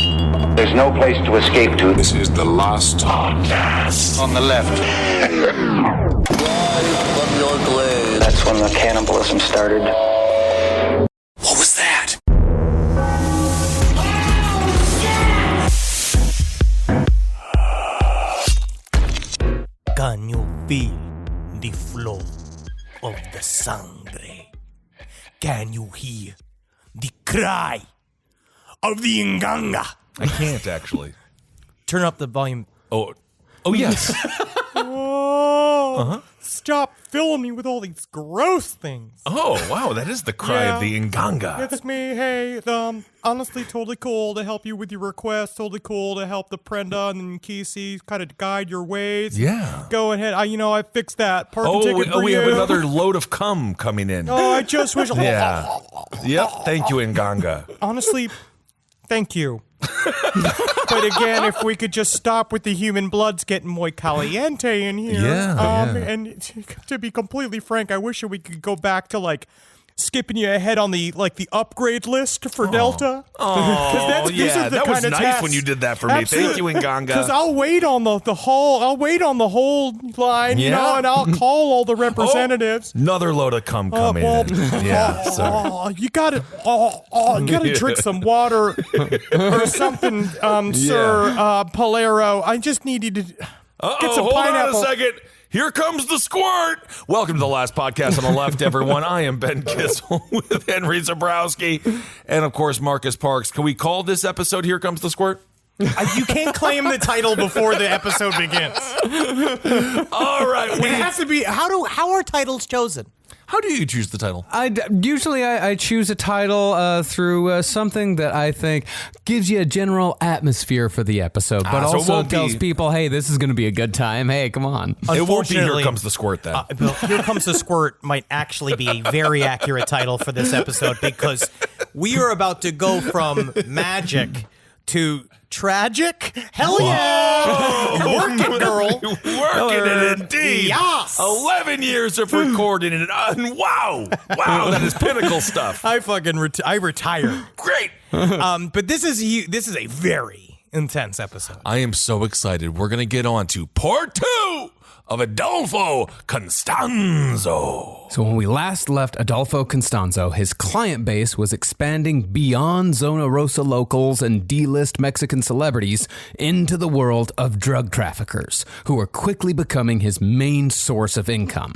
There's no place to escape to. This is the last podcast. On the left. Live from your glade. That's when the cannibalism started. What was that? Can you feel the flow of the sangre? Can you hear the cry of the inganga? I can't actually. Turn up the volume. Oh yes. Stop filling me with all these gross things. Oh wow, that is the cry of the inganga. It's me. Hey, honestly, totally cool to help you with your request. Totally cool to help the Prenda and Kisi kind of guide your ways. Yeah. Go ahead. I fixed that. Parking ticket for we you. have another load of cum coming in. Oh, I just wish. Yeah. Yep. Thank you, inganga. Honestly, thank you. But again, if we could just stop with the human bloods getting muy caliente in here. Yeah. And to be completely frank, I wish that we could go back to like skipping you ahead on the upgrade list for Delta. Oh, these are the that was kind of nice tasks. when you did that for me. Absolutely. Thank you, inganga. Because I'll wait on the whole line, Yeah. and I'll call all the representatives. Another load of cum coming in. Yeah. Sorry. You gotta drink some water or something, Sir Polero. I just need you to get some Hold pineapple. on a second. Here comes the squirt. Welcome to the last podcast on the left, everyone. I am Ben Kissel with Henry Zabrowski and, of course, Marcus Parks. Can we call this episode Here Comes the Squirt? You can't claim the title before the episode begins. All right. It has to be. How are titles chosen? How do you choose the title? Usually I choose a title through something that I think gives you a general atmosphere for the episode, but so it also won't tells be- people, hey, this is going to be a good time. Hey, come on. It won't be Here Unfortunately, Comes the Squirt then. Here Comes the Squirt might actually be a very accurate title for this episode because we are about to go from magic to tragic. Hell yeah! Work it, girl. Working it indeed. Yes. 11 years of recording it. And wow, that is pinnacle stuff. I fucking I retired. Great. But this is a very intense episode. I am so excited. We're going to get on to part 2 of Adolfo Constanzo. So when we last left Adolfo Constanzo, his client base was expanding beyond Zona Rosa locals and D-list Mexican celebrities into the world of drug traffickers, who were quickly becoming his main source of income.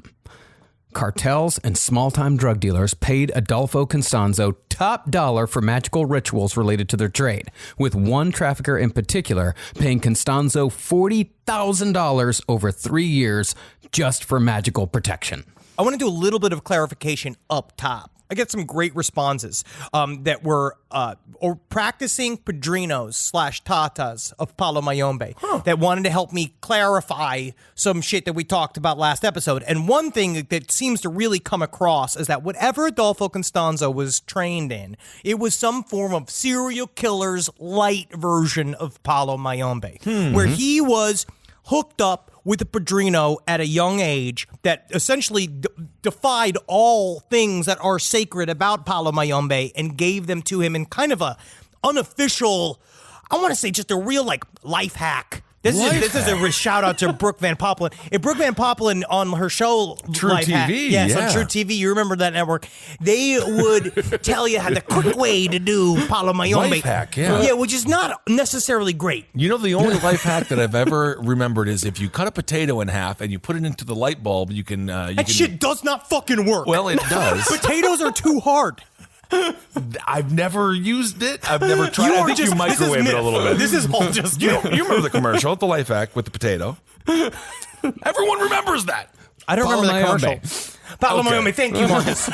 Cartels and small-time drug dealers paid Adolfo Constanzo top dollar for magical rituals related to their trade, with one trafficker in particular paying Constanzo $40,000 over 3 years just for magical protection. I want to do a little bit of clarification up top. I get some great responses that were or practicing padrinos / tatas of Palo Mayombe that wanted to help me clarify some shit that we talked about last episode. And one thing that seems to really come across is that whatever Adolfo Constanzo was trained in, it was some form of serial killer's light version of Palo Mayombe, where he was hooked up with a padrino at a young age that essentially defied all things that are sacred about Palo Mayombe and gave them to him in kind of a unofficial, I want to say just a real life hack. This is a shout out to Brooke Van Poppelen. And Brooke Van Poppelen on her show True Life TV, Hack, yes, yeah. on True TV, you remember that network. They would tell you how the quick way to do Palo Mayombe. Life hack, yeah. Yeah, which is not necessarily great. You know, the only life hack that I've ever remembered is if you cut a potato in half and you put it into the light bulb, you can... That shit does not fucking work. Well, it does. Potatoes are too hard. I've never used it. I've never tried. I think you microwave it a little bit. This is all just You remember the commercial, the life hack with the potato? Everyone remembers that. I don't remember the Palo commercial. Mayombe. Palo Okay. Mayombe, thank you, Marcus.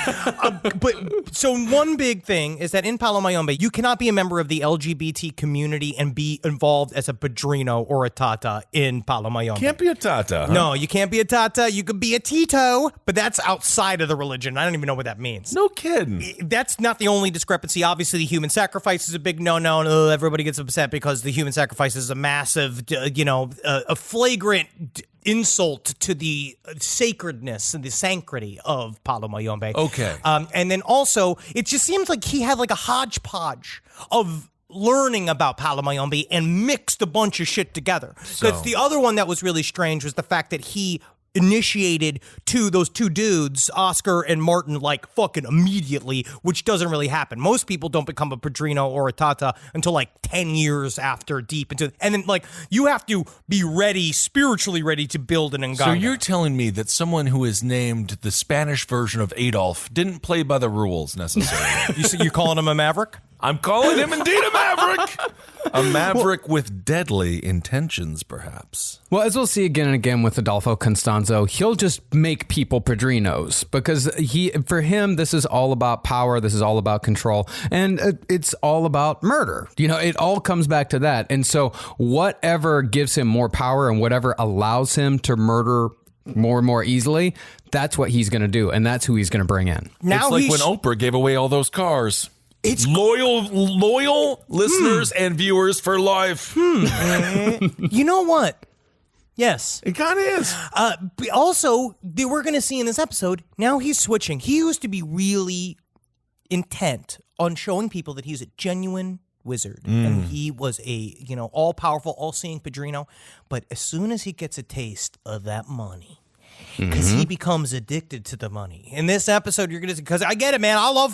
But so one big thing is that in Palo Mayombe, you cannot be a member of the LGBT community and be involved as a padrino or a tata in Palo Mayombe. Can't be a tata. Huh? No, you can't be a tata. You could be a tito, but that's outside of the religion. I don't even know what that means. No kidding. That's not the only discrepancy. Obviously, the human sacrifice is a big no-no. Everybody gets upset because the human sacrifice is a massive, a flagrant insult to the sacredness and the sanctity of Palo Mayombe. Okay. And then also, it just seems like he had like a hodgepodge of learning about Palo Mayombe and mixed a bunch of shit together. Because the other one that was really strange was the fact that he initiated those two dudes, Oscar and Martin, like fucking immediately, which doesn't really happen. Most people don't become a Padrino or a Tata until like 10 years after deep into, and then like you have to be ready, spiritually ready to build an Nganga. So you're telling me that someone who is named the Spanish version of Adolf didn't play by the rules necessarily? You're calling him a maverick? I'm calling him indeed a maverick. A maverick with deadly intentions, perhaps. Well, as we'll see again and again with Adolfo Constanzo, he'll just make people Padrinos because for him, this is all about power. This is all about control. And it's all about murder. You know, it all comes back to that. And so whatever gives him more power and whatever allows him to murder more and more easily, that's what he's going to do. And that's who he's going to bring in. Now it's like when Oprah gave away all those cars. It's loyal listeners and viewers for life. You know what? Yes. It kind of is. Also, we're going to see in this episode, now he's switching. He used to be really intent on showing people that he's a genuine wizard. And he was a, all-powerful, all-seeing Padrino. But as soon as he gets a taste of that money, because he becomes addicted to the money. In this episode, you're going to see, because I get it, man. I love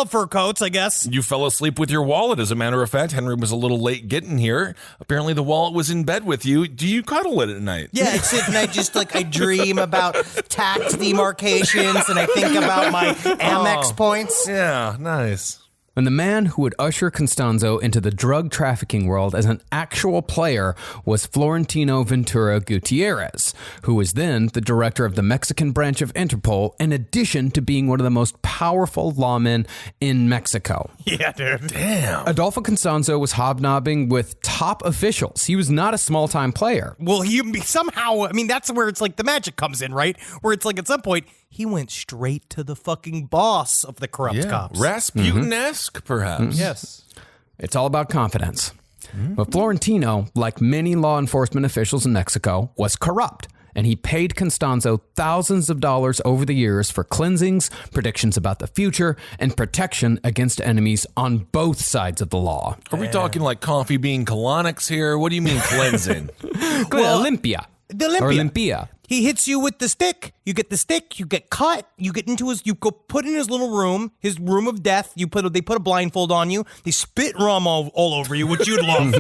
fur coats, I guess. You fell asleep with your wallet, as a matter of fact. Henry was a little late getting here. Apparently, the wallet was in bed with you. Do you cuddle it at night? Yeah, I sit and I dream about tax demarcations and I think about my Amex points. Yeah, nice. And the man who would usher Constanzo into the drug trafficking world as an actual player was Florentino Ventura Gutierrez, who was then the director of the Mexican branch of Interpol, in addition to being one of the most powerful lawmen in Mexico. Yeah, dude. Damn. Adolfo Constanzo was hobnobbing with top officials. He was not a small-time player. Well, that's where it's like the magic comes in, right? Where it's like at some point, he went straight to the fucking boss of the corrupt cops. Rasputin-esque, perhaps. Yes. It's all about confidence. But Florentino, like many law enforcement officials in Mexico, was corrupt. And he paid Constanzo thousands of dollars over the years for cleansings, predictions about the future, and protection against enemies on both sides of the law. Are we talking like coffee bean colonics here? What do you mean cleansing? Olympia. The Olympia. Or Olympia. He hits you with the stick. You get the stick. You get cut. You get into you go put in his little room, his room of death. They put a blindfold on you. They spit rum all over you, which you'd love.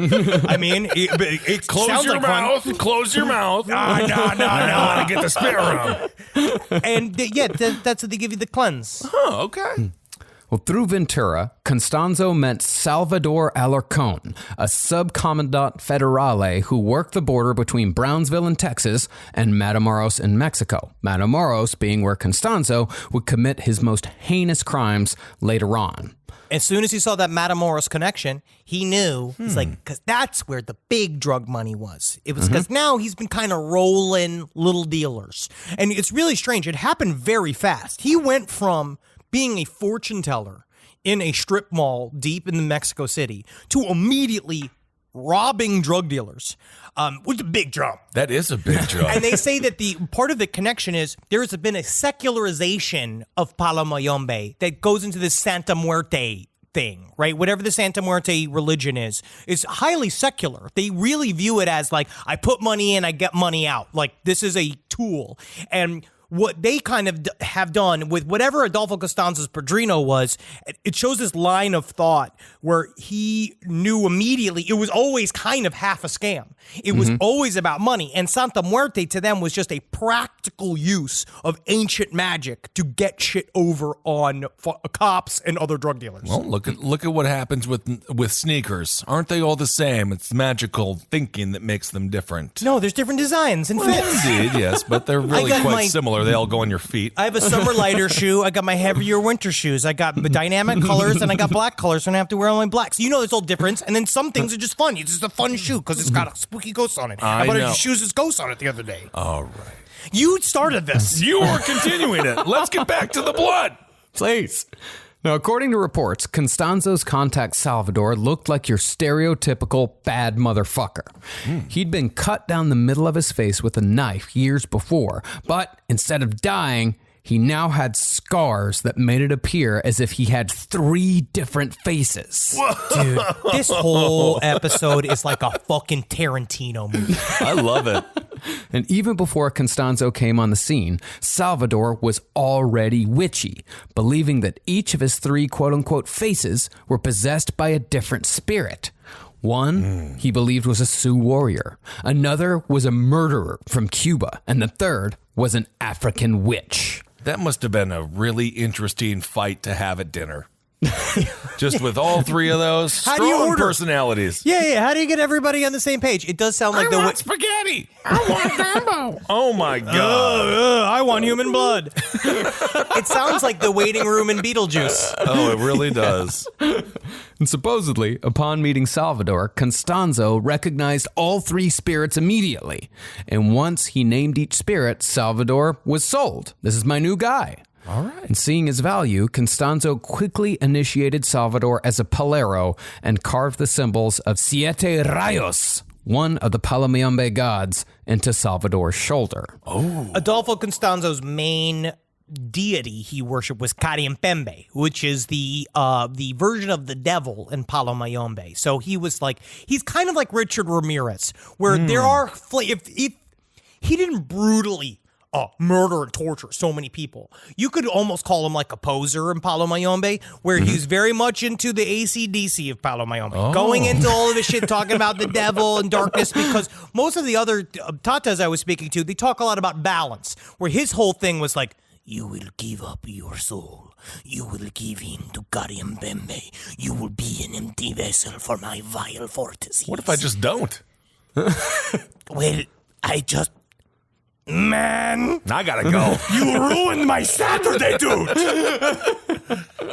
I mean, it Close your mouth. Fun. Close your mouth. No. I get the spit rum. And that's what they give you, the cleanse. Oh, okay. Well, through Ventura, Constanzo met Salvador Alarcón, a subcommandant federale who worked the border between Brownsville in Texas and Matamoros in Mexico. Matamoros being where Constanzo would commit his most heinous crimes later on. As soon as he saw that Matamoros connection, he knew, he's like, because that's where the big drug money was. It was because now he's been kind of rolling little dealers. And it's really strange. It happened very fast. He went from being a fortune teller in a strip mall deep in the Mexico City to immediately robbing drug dealers, which is a big jump. That is a big jump. And they say that the part of the connection is there has been a secularization of Palo Mayombe that goes into this Santa Muerte thing, right? Whatever the Santa Muerte religion is highly secular. They really view it as like, I put money in, I get money out. Like, this is a tool. And what they kind of have done with whatever Adolfo Constanzo's Padrino was, it shows this line of thought where he knew immediately it was always kind of half a scam. It was always about money. And Santa Muerte to them was just a practical use of ancient magic to get shit over on cops and other drug dealers. Well, look at what happens with sneakers. Aren't they all the same? It's magical thinking that makes them different. No, there's different designs and fits. Indeed, yes, but they're really quite similar. They all go on your feet. I have a summer lighter shoe. I got my heavier winter shoes. I got dynamic colors, and I got black colors, so I don't have to wear only black. So there's all difference. And then some things are just fun. It's just a fun shoe because it's got a spooky ghost on it. I bought a shoes with ghosts on it the other day. All right. You started this. You were continuing it. Let's get back to the blood. Please. Now, according to reports, Constanzo's contact Salvador looked like your stereotypical bad motherfucker. He'd been cut down the middle of his face with a knife years before, but instead of dying, he now had scars that made it appear as if he had 3 different faces. Dude, this whole episode is like a fucking Tarantino movie. I love it. And even before Constanzo came on the scene, Salvador was already witchy, believing that each of his 3 quote-unquote faces were possessed by a different spirit. One, he believed was a Sioux warrior. Another was a murderer from Cuba. And the third was an African witch. That must have been a really interesting fight to have at dinner. Just with all 3 of those How do you strong order? Personalities. Yeah. How do you get everybody on the same page? It does sound like I want spaghetti. I want gumbo. Oh my God. I want human blood. It sounds like the waiting room in Beetlejuice. Oh, it really does. And supposedly, upon meeting Salvador, Constanzo recognized all 3 spirits immediately. And once he named each spirit, Salvador was sold. This is my new guy. All right. And seeing his value, Constanzo quickly initiated Salvador as a palero and carved the symbols of Siete Rayos, one of the Palomayombe gods, into Salvador's shoulder. Oh. Adolfo Constanzo's main deity he worshipped was Carimpembe, which is the version of the devil in Palomayombe. So he's kind of like Richard Ramirez, where there are if he didn't brutally murder and torture so many people, you could almost call him like a poser in Palomayombe, where he's very much into the AC/DC of Palomayombe, going into all of this shit, talking about the devil and darkness, because most of the other Tatas I was speaking to, they talk a lot about balance, where his whole thing was like, you will give up your soul. You will give him to Carimpembe. You will be an empty vessel for my vile vortices. What if I just don't? Well, Man, I gotta go. you ruined my Saturday, dude.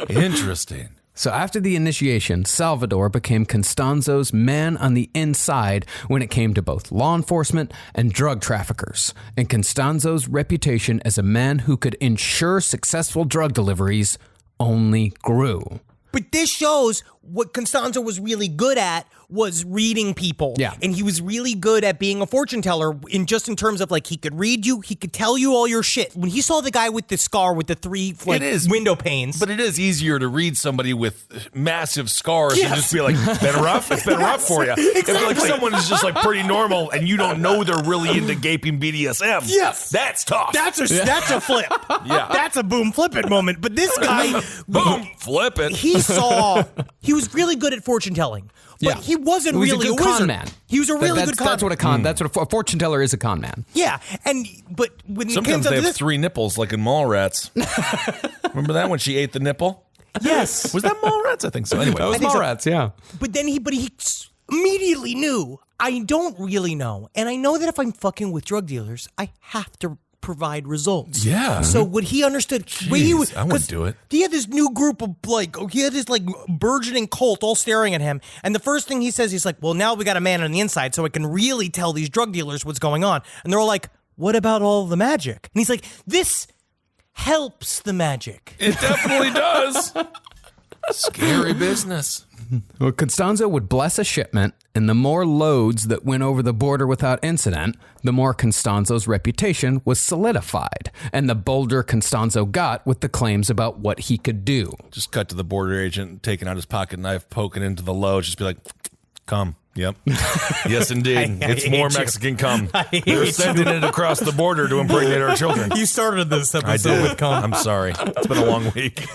Interesting. So after the initiation, Salvador became Constanzo's man on the inside when it came to both law enforcement and drug traffickers. And Constanzo's reputation as a man who could ensure successful drug deliveries only grew. But this shows what Constanzo was really good at was reading people. Yeah. And he was really good at being a fortune teller in terms of like he could read you, he could tell you all your shit. When he saw the guy with the scar with the 3 window panes. But it is easier to read somebody with massive scars and just be like, been rough? It's been rough for you. If like someone is just like pretty normal and you don't know they're really into gaping BDSM. Yes. That's tough. That's a flip. Yeah. That's a boom flip it moment. But this guy, boom, flip it. he was really good at fortune telling. But he wasn't He was really a good wizard. con man. He was a really good con. That's what a fortune teller is, a con man. Yeah, but when Sometimes it they came have 3 nipples like in Mallrats. Remember that when she ate the nipple? Yes. Was that Mallrats? I think so. Anyway, That was think so. Mallrats, yeah. But then he immediately knew, I don't really know. And I know that if I'm fucking with drug dealers, I have to provide results. Yeah. So what he understood, I wouldn't do it. He had this new group of burgeoning cult all staring at him. And the first thing he says, he's like, well, now we got a man on the inside so I can really tell these drug dealers what's going on. And they're all like, what about all the magic? And he's like, this helps the magic. It definitely does. Scary business. Well, Constanzo would bless a shipment, and the more loads that went over the border without incident, the more Constanzo's reputation was solidified, and the bolder Constanzo got with the claims about what he could do. Just cut to the border agent taking out his pocket knife, poking into the load. Just be like, come. Yep. Yes, indeed. It's more Mexican cum. They're sending it across the border to impregnate our children. You started this I episode did. with cum. I'm sorry. It's been a long week.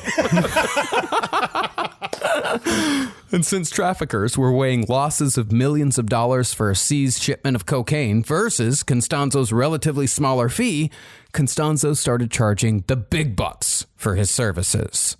And since traffickers were weighing losses of millions of dollars for a seized shipment of cocaine versus Constanzo's relatively smaller fee, Constanzo started charging the big bucks for his services.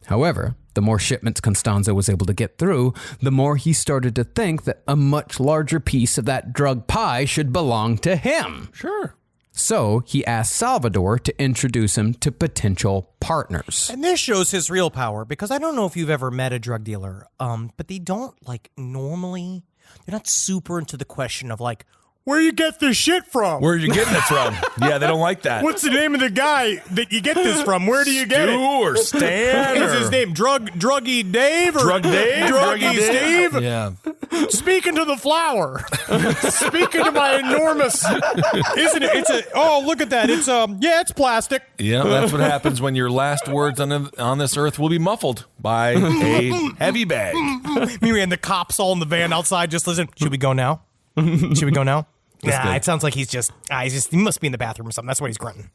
However, the more shipments Constanzo was able to get through, the more he started to think that a much larger piece of that drug pie should belong to him. Sure. So he asked Salvador to introduce him to potential partners. And this shows his real power, because I don't know if you've ever met a drug dealer, but they don't, normally, they're not super into the question of, where you get this shit from? Where are you getting it from? Yeah, they don't like that. What's the name of the guy that you get this from? Where do you get Stu it? or Stan? Is his name Druggy Dave or Drug Dave? Druggy Steve? Yeah. Speaking to the flower. Speaking to my enormous. Isn't it? Oh, look at that. It's plastic. Yeah, that's what happens when your last words on this earth will be muffled by a heavy bag. Me and the cops all in the van outside just listen. Should we go now? Should we go now? Yeah, it sounds like he must be in the bathroom or something. That's why he's grunting.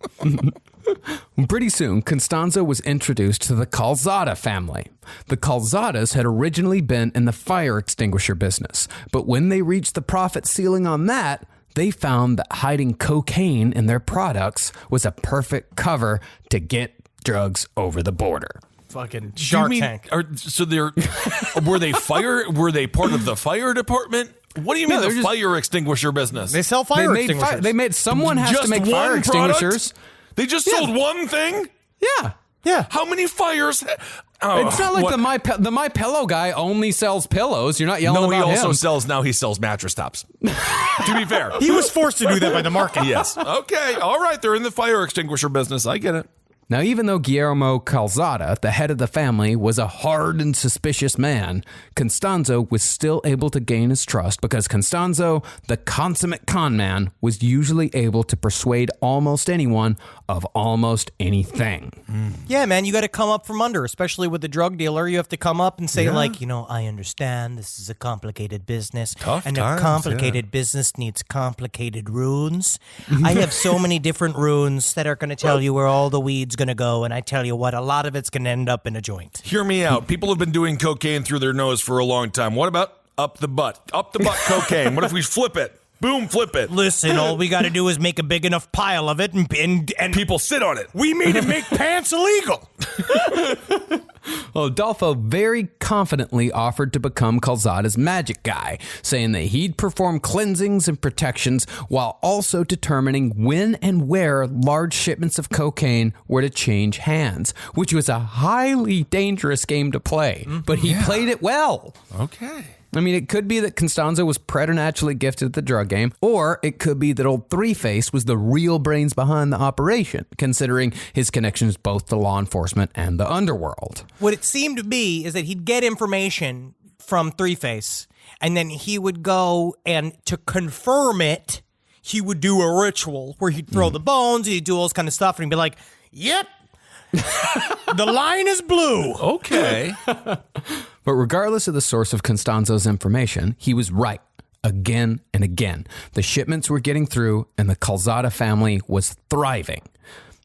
Pretty soon, Constanzo was introduced to the Calzada family. The Calzadas had originally been in the fire extinguisher business, but when they reached the profit ceiling on that, they found that hiding cocaine in their products was a perfect cover to get drugs over the border. Fucking Shark Tank. Were they part of the fire department? What do you mean the fire extinguisher business? They sell fire extinguishers. Someone has to make fire extinguishers. They just sold one thing? Yeah. How many fires? It's not like the My Pillow guy only sells pillows. You're not yelling about him. No, he sells mattress tops. To be fair. He was forced to do that by the market. Yes. Okay. All right. They're in the fire extinguisher business. I get it. Now, even though Guillermo Calzada, the head of the family, was a hard and suspicious man, Constanzo was still able to gain his trust because Constanzo, the consummate con man, was usually able to persuade almost anyone of almost anything. Yeah, man, you got to come up from under, especially with the drug dealer. You have to come up and say, I understand this is a complicated business. Tough and times, a complicated business needs complicated runes. I have so many different runes that are going to tell you where all the weeds going to go, and I tell you what, a lot of it's going to end up in a joint. Hear me out. People have been doing cocaine through their nose for a long time. What about up the butt cocaine? What if we flip it? Boom, flip it. Listen, all we got to do is make a big enough pile of it and people sit on it. We made it make pants illegal. Well, Adolfo very confidently offered to become Calzada's magic guy, saying that he'd perform cleansings and protections while also determining when and where large shipments of cocaine were to change hands, which was a highly dangerous game to play. But he played it well. Okay. I mean, it could be that Constanzo was preternaturally gifted at the drug game, or it could be that old Three-Face was the real brains behind the operation, considering his connections both to law enforcement and the underworld. What it seemed to be is that he'd get information from Three-Face, and then he would go and to confirm it, he would do a ritual where he'd throw the bones, he'd do all this kind of stuff, and he'd be like, yep, the line is blue. Okay. But regardless of the source of Constanzo's information, he was right again and again. The shipments were getting through and the Calzada family was thriving.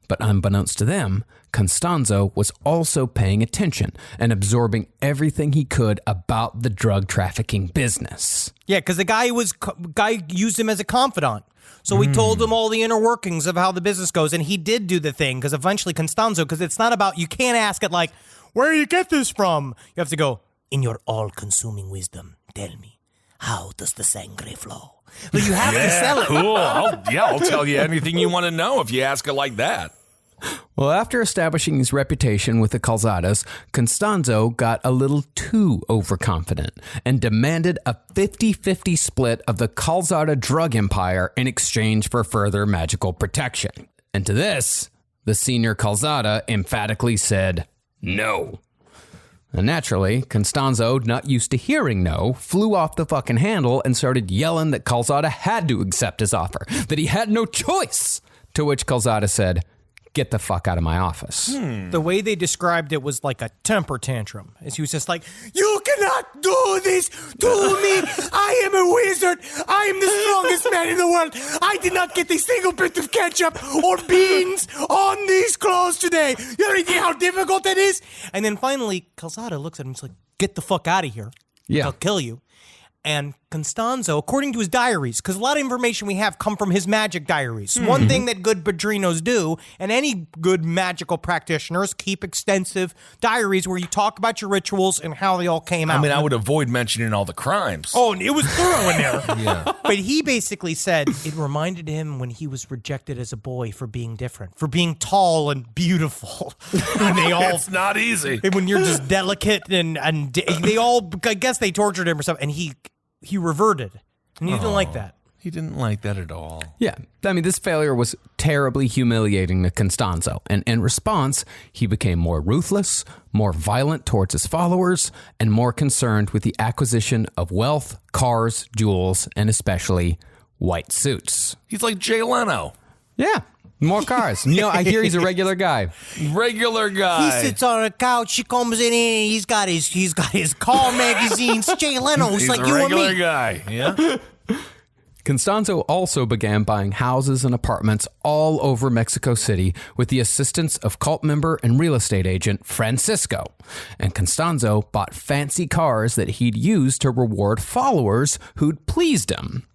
But unbeknownst to them, Constanzo was also paying attention and absorbing everything he could about the drug trafficking business. Yeah, because the guy used him as a confidant. So we told him all the inner workings of how the business goes, and he did do the thing, because eventually Constanzo, because it's not about, you can't ask it like, where do you get this from? You have to go, in your all-consuming wisdom, tell me, how does the sangre flow? But you have to sell it. Cool. I'll tell you anything you want to know if you ask it like that. Well, after establishing his reputation with the Calzadas, Constanzo got a little too overconfident and demanded a 50-50 split of the Calzada drug empire in exchange for further magical protection. And to this, the senior Calzada emphatically said no. And naturally, Constanzo, not used to hearing no, flew off the fucking handle and started yelling that Calzada had to accept his offer, that he had no choice. To which Calzada said, get the fuck out of my office. The way they described it was like a temper tantrum. As he was just like, you cannot do this to me. I am a wizard. I am the strongest man in the world. I did not get a single bit of ketchup or beans on these clothes today. You have any idea how difficult that is? And then finally, Calzada looks at him and he's like, get the fuck out of here. Yeah. I'll kill you. And Constanzo, according to his diaries, because a lot of information we have come from his magic diaries. One thing that good padrinos do, and any good magical practitioners, keep extensive diaries where you talk about your rituals and how they all came out. I mean, I would avoid mentioning all the crimes. Oh, and it was thorough in there. Yeah. But he basically said it reminded him when he was rejected as a boy for being different, for being tall and beautiful. And they all, It's not easy. when you're just delicate and they all, I guess they tortured him or something, and he reverted, and he didn't like that. He didn't like that at all. Yeah, I mean, this failure was terribly humiliating to Constanzo, and in response, he became more ruthless, more violent towards his followers, and more concerned with the acquisition of wealth, cars, jewels, and especially white suits. He's like Jay Leno. Yeah, more cars. I hear he's a regular guy. Regular guy. He sits on a couch. He comes in. He's got his car magazines. Jay Leno. He's like a you and regular me. guy. Yeah. Constanzo also began buying houses and apartments all over Mexico City with the assistance of cult member and real estate agent Francisco. And Constanzo bought fancy cars that he'd use to reward followers who'd pleased him.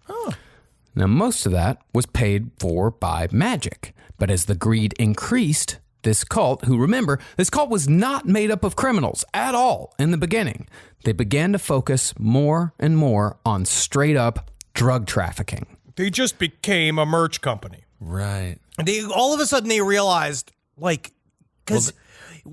Now, most of that was paid for by magic. But as the greed increased, this cult, who remember, this cult was not made up of criminals at all in the beginning. They began to focus more and more on straight up drug trafficking. They just became a merch company. Right. All of a sudden they realized, because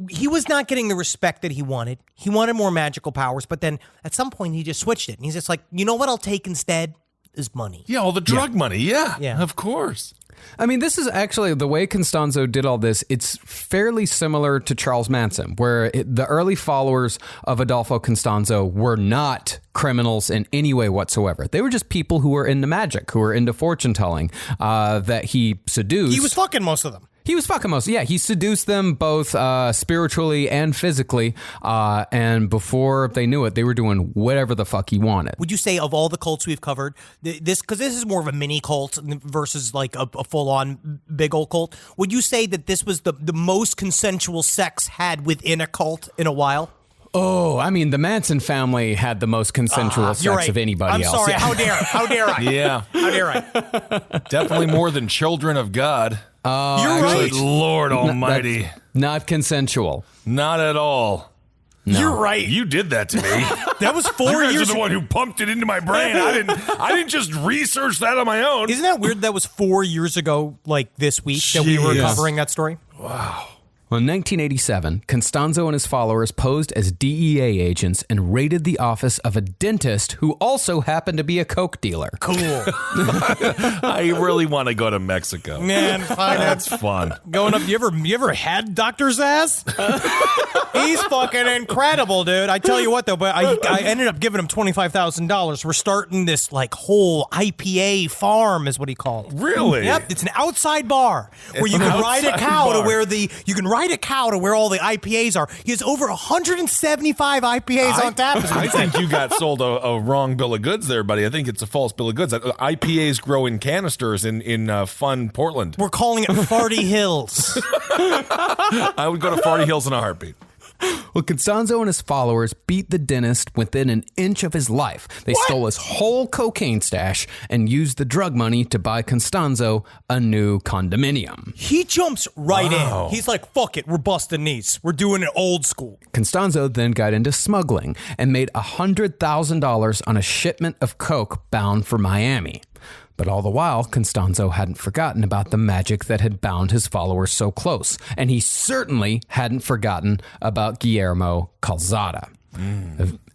he was not getting the respect that he wanted. He wanted more magical powers, but then at some point he just switched it. And he's just like, you know what I'll take instead is money. Yeah, all the drug money. Yeah. Yeah. Of course. I mean, this is actually the way Constanzo did all this. It's fairly similar to Charles Manson, where the early followers of Adolfo Constanzo were not criminals in any way whatsoever. They were just people who were into magic, who were into fortune telling, that he seduced. He was fucking most of them. He was fucking most. Yeah, he seduced them both spiritually and physically. And before they knew it, they were doing whatever the fuck he wanted. Would you say of all the cults we've covered, because this is more of a mini cult versus like a full-on big old cult, would you say that this was the most consensual sex had within a cult in a while? Oh, I mean, the Manson family had the most consensual sex of anybody else. I'm sorry. Yeah. How dare I? Yeah. How dare I? Definitely more than children of God. You're Good right. Lord Almighty. Not consensual. Not at all. No. You're right. You did that to me. That was 4 You guys years are the one who pumped it into my brain. I didn't just research that on my own. Isn't that weird? That was 4 years ago, like this week, that we were Jeez. covering that story. Wow. Well, in 1987, Constanzo and his followers posed as DEA agents and raided the office of a dentist who also happened to be a coke dealer. Cool. I really want to go to Mexico. Man, fine. That's fun. Going up, you ever had Doctor's ass? He's fucking incredible, dude. I tell you what, though, but I ended up giving him $25,000. We're starting this like whole IPA farm, is what he called it. Really? Yep, it's an outside bar where you can ride a cow to where all the IPAs are. He has over 175 IPAs on tap. is what I he said. think you got sold a wrong bill of goods there, buddy. I think it's a false bill of goods. IPAs grow in canisters in fun Portland. We're calling it Farty Hills. I would go to Farty Hills in a heartbeat. Well, Constanzo and his followers beat the dentist within an inch of his life. They stole his whole cocaine stash and used the drug money to buy Constanzo a new condominium. He jumps right in. He's like, fuck it, we're busting these. We're doing it old school. Constanzo then got into smuggling and made $100,000 on a shipment of coke bound for Miami. But all the while, Constanzo hadn't forgotten about the magic that had bound his followers so close. And he certainly hadn't forgotten about Guillermo Calzada.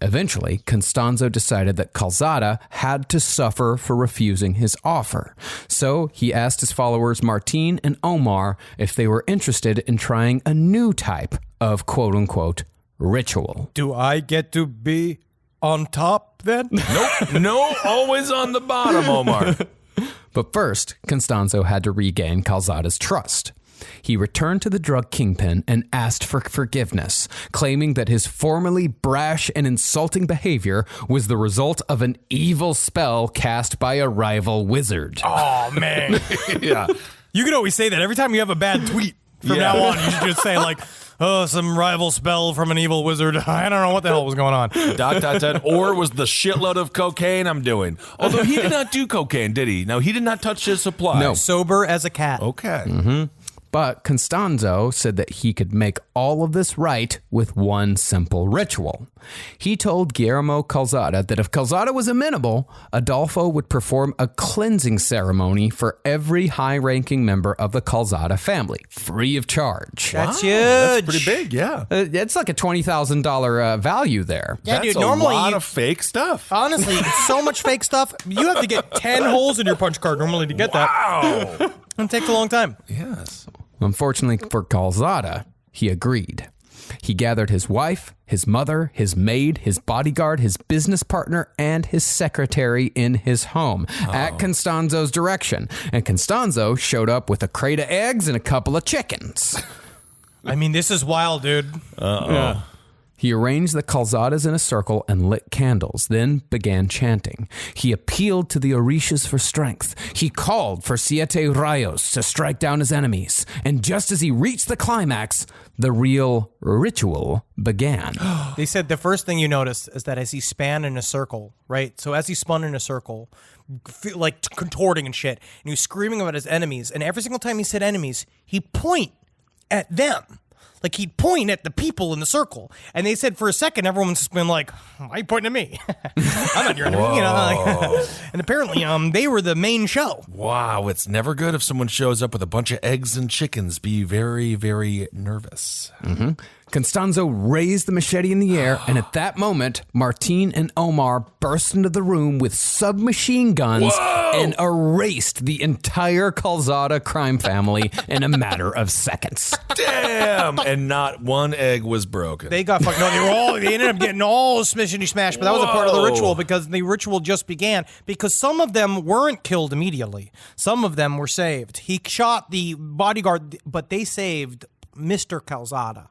Eventually, Constanzo decided that Calzada had to suffer for refusing his offer. So he asked his followers Martin and Omar if they were interested in trying a new type of quote-unquote ritual. Do I get to be on top then? Nope. No, always on the bottom, Omar. But first, Constanzo had to regain Calzada's trust. He returned to the drug kingpin and asked for forgiveness, claiming that his formerly brash and insulting behavior was the result of an evil spell cast by a rival wizard. Oh, man. Yeah. You can always say that every time you have a bad tweet. From now on, you should just say, like, oh, some rival spell from an evil wizard. I don't know what the hell was going on. ... Or was the shitload of cocaine I'm doing. Although he did not do cocaine, did he? No, he did not touch his supply. No. Sober as a cat. Okay. But Constanzo said that he could make all of this right with one simple ritual. He told Guillermo Calzada that if Calzada was amenable, Adolfo would perform a cleansing ceremony for every high-ranking member of the Calzada family, free of charge. That's huge. That's pretty big, yeah. It's like a $20,000 value there. Yeah, That's dude, normally a lot of fake stuff. honestly, it's so much fake stuff. You have to get 10 holes in your punch card normally to get that. Wow. It takes a long time. Yes. Unfortunately for Calzada, he agreed. He gathered his wife, his mother, his maid, his bodyguard, his business partner, and his secretary in his home at Constanzo's direction. And Constanzo showed up with a crate of eggs and a couple of chickens. I mean, this is wild, dude. Yeah. He arranged the Calzadas in a circle and lit candles, then began chanting. He appealed to the Orishas for strength. He called for Siete Rayos to strike down his enemies. And just as he reached the climax, the real ritual began. They said the first thing you noticed is that as he span in a circle, right? So as he spun in a circle, like contorting and shit, and he was screaming about his enemies, and every single time he said enemies, he'd point at them. Like, he'd point at the people in the circle. And they said for a second, everyone's just been like, why are you pointing at me? I'm not your enemy. You know, like, and apparently they were the main show. Wow, it's never good if someone shows up with a bunch of eggs and chickens. Be very, very nervous. Mm-hmm. Constanzo raised the machete in the air, and at that moment, Martin and Omar burst into the room with submachine guns and erased the entire Calzada crime family in a matter of seconds. Damn! And not one egg was broken. They got fucked. No, they ended up getting all smishity smashed, but that was a part of the ritual because the ritual just began because some of them weren't killed immediately. Some of them were saved. He shot the bodyguard, but they saved Mr. Calzada.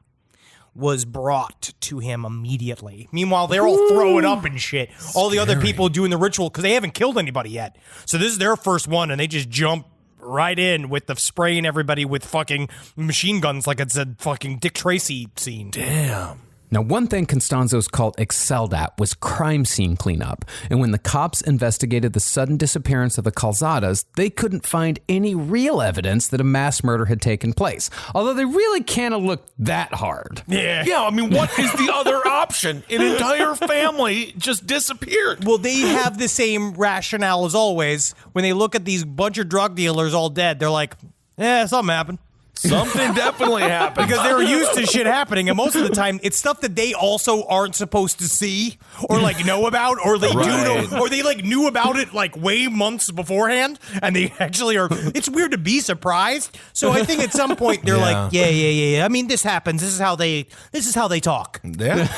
Was brought to him immediately. Meanwhile, they're all throwing up and shit. All the other people doing the ritual because they haven't killed anybody yet. So this is their first one, and they just jump right in with the spraying everybody with fucking machine guns like it's a fucking Dick Tracy scene. Damn. Now, one thing Constanzo's cult excelled at was crime scene cleanup. And when the cops investigated the sudden disappearance of the Calzadas, they couldn't find any real evidence that a mass murder had taken place. Although they really can't have looked that hard. Yeah, I mean, what is the other option? An entire family just disappeared. Well, they have the same rationale as always. When they look at these bunch of drug dealers all dead, they're like, yeah, something happened. Something definitely happened. Because they're used to shit happening, and most of the time, it's stuff that they also aren't supposed to see or like know about, or they do know, or they like knew about it like way months beforehand, and they actually are. It's weird to be surprised. So I think at some point they're like, yeah. I mean, this happens. This is how they talk. Yeah,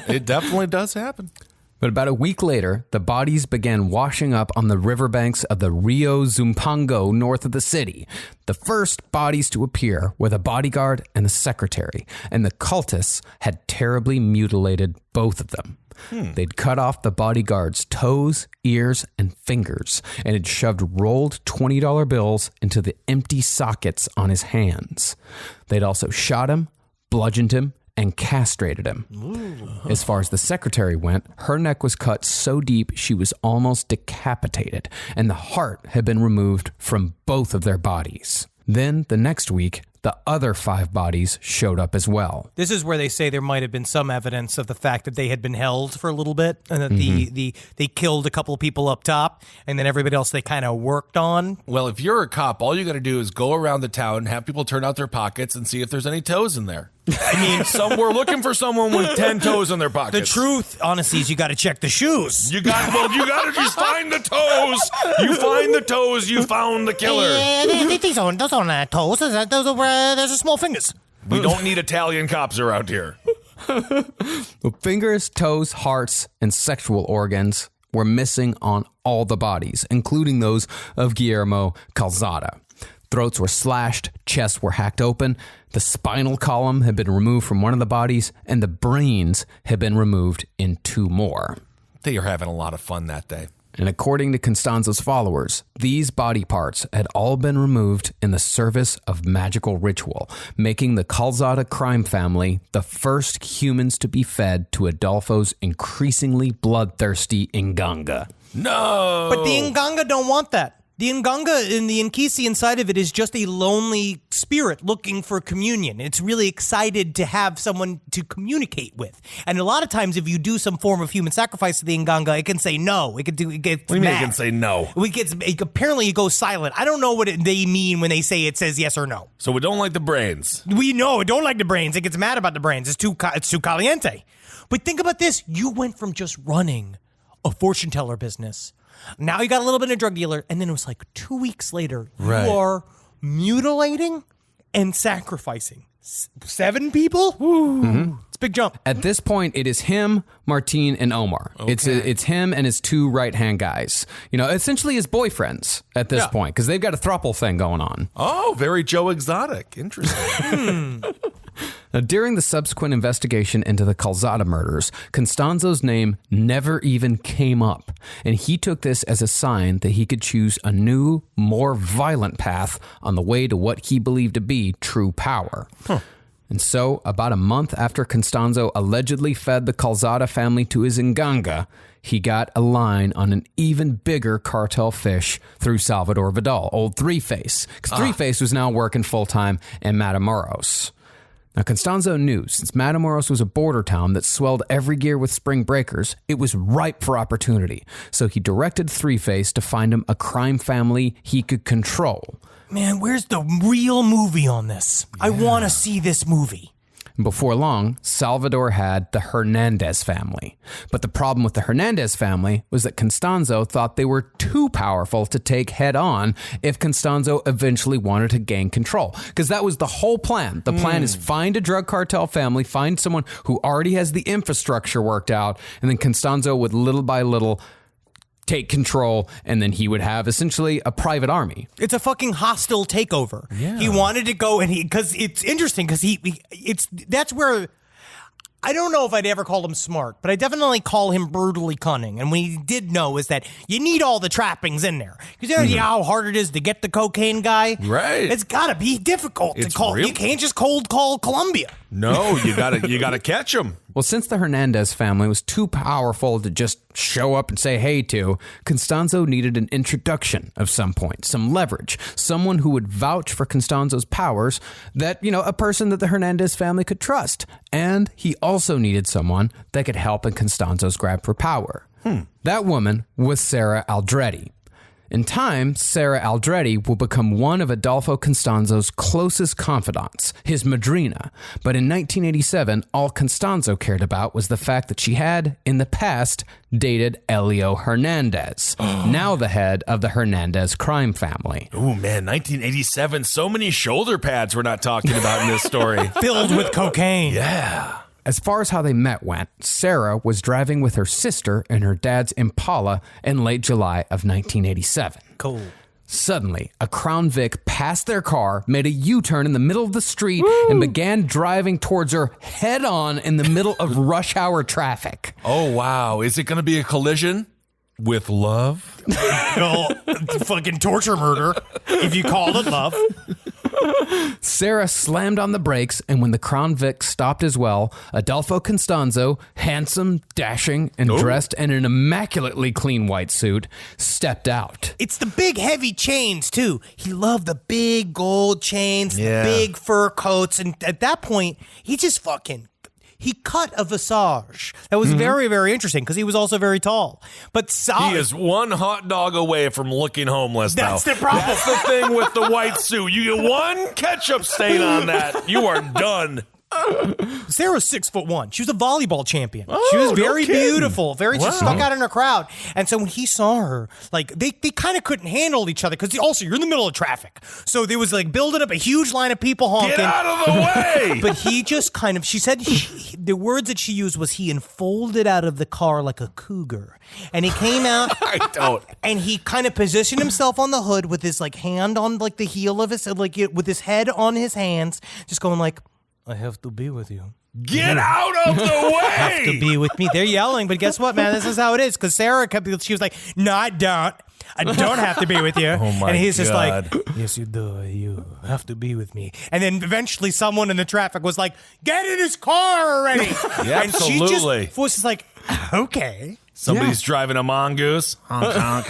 it definitely does happen. But about a week later, the bodies began washing up on the riverbanks of the Rio Zumpango north of the city. The first bodies to appear were the bodyguard and the secretary, and the cultists had terribly mutilated both of them. They'd cut off the bodyguard's toes, ears, and fingers, and had shoved rolled $20 bills into the empty sockets on his hands. They'd also shot him, bludgeoned him, and castrated him. As far as the secretary went, her neck was cut so deep she was almost decapitated, and the heart had been removed from both of their bodies. Then, the next week, the other 5 bodies showed up as well. This is where they say there might have been some evidence of the fact that they had been held for a little bit, and that they killed a couple of people up top, and then everybody else they kind of worked on. Well, if you're a cop, all you got to do is go around the town, have people turn out their pockets, and see if there's any toes in there. I mean, we're looking for someone with 10 toes in their pockets. The truth, honestly, is you got to check the shoes. You got to just find the toes. You find the toes, you found the killer. Those aren't toes. Those are small fingers. We don't need Italian cops around here. Fingers, toes, hearts, and sexual organs were missing on all the bodies, including those of Guillermo Calzada. Throats were slashed, chests were hacked open, the spinal column had been removed from one of the bodies, and the brains had been removed in 2 more. They are having a lot of fun that day. And according to Constanzo's followers, these body parts had all been removed in the service of magical ritual, making the Calzada crime family the first humans to be fed to Adolfo's increasingly bloodthirsty Nganga. No! But the Nganga don't want that. The Nganga and the Nkisi inside of it is just a lonely spirit looking for communion. It's really excited to have someone to communicate with. And a lot of times, if you do some form of human sacrifice to the Nganga, it can say no. It gets What do you mean it can say no? Apparently, it goes silent. I don't know what they mean when they say it says yes or no. So we don't like the brains. We know it don't like the brains. It gets mad about the brains. It's too caliente. But think about this. You went from just running a fortune teller business. Now you got a little bit of drug dealer, and then it was like 2 weeks later, Right. you are mutilating and sacrificing 7 people? It's a big jump. At this point, it is him, Martine, and Omar. It's him and his 2 right-hand guys. Essentially his boyfriends at this point, because they've got a throuple thing going on. Oh, very Joe Exotic. Interesting. Now, during the subsequent investigation into the Calzada murders, Constanzo's name never even came up, and he took this as a sign that he could choose a new, more violent path on the way to what he believed to be true power. And so, about a month after Constanzo allegedly fed the Calzada family to his Nganga, he got a line on an even bigger cartel fish through Salvador Vidal, old Three-Face, because Three-Face was now working full-time in Matamoros. Now, Constanzo knew since Matamoros was a border town that swelled every year with spring breakers, it was ripe for opportunity. So he directed Three-Face to find him a crime family he could control. Man, where's the real movie on this? I want to see this movie. Before long, Salvador had the Hernandez family. But the problem with the Hernandez family was that Constanzo thought they were too powerful to take head on if Constanzo eventually wanted to gain control. Because that was the whole plan. The plan is find a drug cartel family, find someone who already has the infrastructure worked out, and then Constanzo would little by little take control, and then he would have essentially a private army. It's a fucking hostile takeover. Yeah. He wanted to go, and because it's interesting, because that's where, I don't know if I'd ever call him smart, but I definitely call him brutally cunning. And what he did know is that you need all the trappings in there. Because you know how hard it is to get the cocaine guy? Right. It's got to be difficult to call. You can't just cold call Colombia. No, you gotta catch him. Well, since the Hernandez family was too powerful to just show up and say hey to, Constanzo needed an introduction of some point, some leverage, someone who would vouch for Constanzo's powers, that, a person that the Hernandez family could trust. And he also needed someone that could help in Constanzo's grab for power. That woman was Sarah Aldrete. In time, Sarah Aldrete will become one of Adolfo Constanzo's closest confidants, his madrina. But in 1987, all Constanzo cared about was the fact that she had, in the past, dated Elio Hernandez, now the head of the Hernandez crime family. Oh, man, 1987. So many shoulder pads we're not talking about in this story. Filled with cocaine. Yeah. As far as how they met went, Sarah was driving with her sister in her dad's Impala in late July of 1987. Cool. Suddenly, a Crown Vic passed their car, made a U-turn in the middle of the street, and began driving towards her head-on in the middle of rush hour traffic. Oh, wow. Is it going to be a collision with love? Fucking torture murder, if you call it love. Sarah slammed on the brakes, and when the Crown Vic stopped as well, Adolfo Constanzo, handsome, dashing, and dressed in an immaculately clean white suit, stepped out. It's the big heavy chains, too. He loved the big gold chains, the big fur coats, and at that point, he just he cut a visage. That was very, very interesting because he was also very tall. But he is one hot dog away from looking homeless now. That's the problem. That's the thing with the white suit. You get one ketchup stain on that, you are done. Sarah's 6'1". She was a volleyball champion. She was very beautiful, she stuck out in her crowd. And so when he saw her, they kind of couldn't handle each other because also you're in the middle of traffic. So there was building up a huge line of people honking. Get out of the way! But he just she said the words that she used was he enfolded out of the car like a cougar. And he came out. I don't. And he kind of positioned himself on the hood with his hand on the heel of his, with his head on his hands, just going I have to be with you. Get out of the way! Have to be with me. They're yelling, but guess what, man? This is how it is. Because Sarah she was like, no, I don't. I don't have to be with you. Oh my and he's God. just like, yes, you do. You have to be with me. And then eventually someone in the traffic was like, get in his car already. Yeah, and absolutely. she just was just like, okay. Somebody's driving a mongoose. Honk, honk.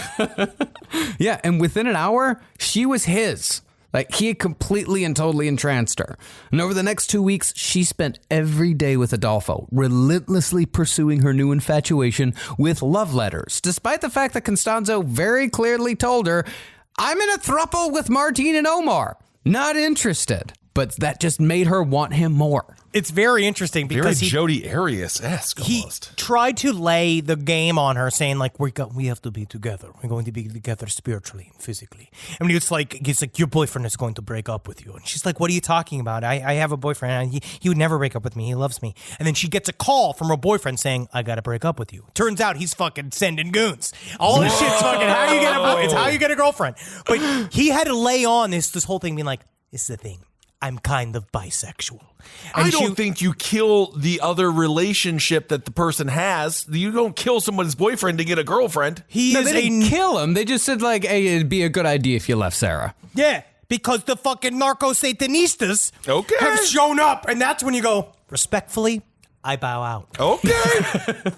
Yeah, and within an hour, she was his. Like, he had completely and totally entranced her. And over the next 2 weeks, she spent every day with Adolfo, relentlessly pursuing her new infatuation with love letters, despite the fact that Constanzo very clearly told her, I'm in a throuple with Martine and Omar. Not interested. But that just made her want him more. It's very interesting because Very Jodi Arias-esque he almost. tried to lay the game on her, saying like, we have to be together. We're going to be together spiritually and physically. And he's like, your boyfriend is going to break up with you. And she's like, what are you talking about? I have a boyfriend. And he would never break up with me. He loves me. And then she gets a call from her boyfriend saying, I got to break up with you. Turns out he's fucking sending goons. All this shit's fucking how you get it's how you get a girlfriend. But he had to lay on this whole thing being like, this is the thing. I'm kind of bisexual. And I don't think you kill the other relationship that the person has. You don't kill someone's boyfriend to get a girlfriend. They didn't kill him. They just said, like, hey, it'd be a good idea if you left Sarah. Yeah, because the fucking narco-satanistas Okay. have shown up. And that's when you go, respectfully, I bow out. Okay.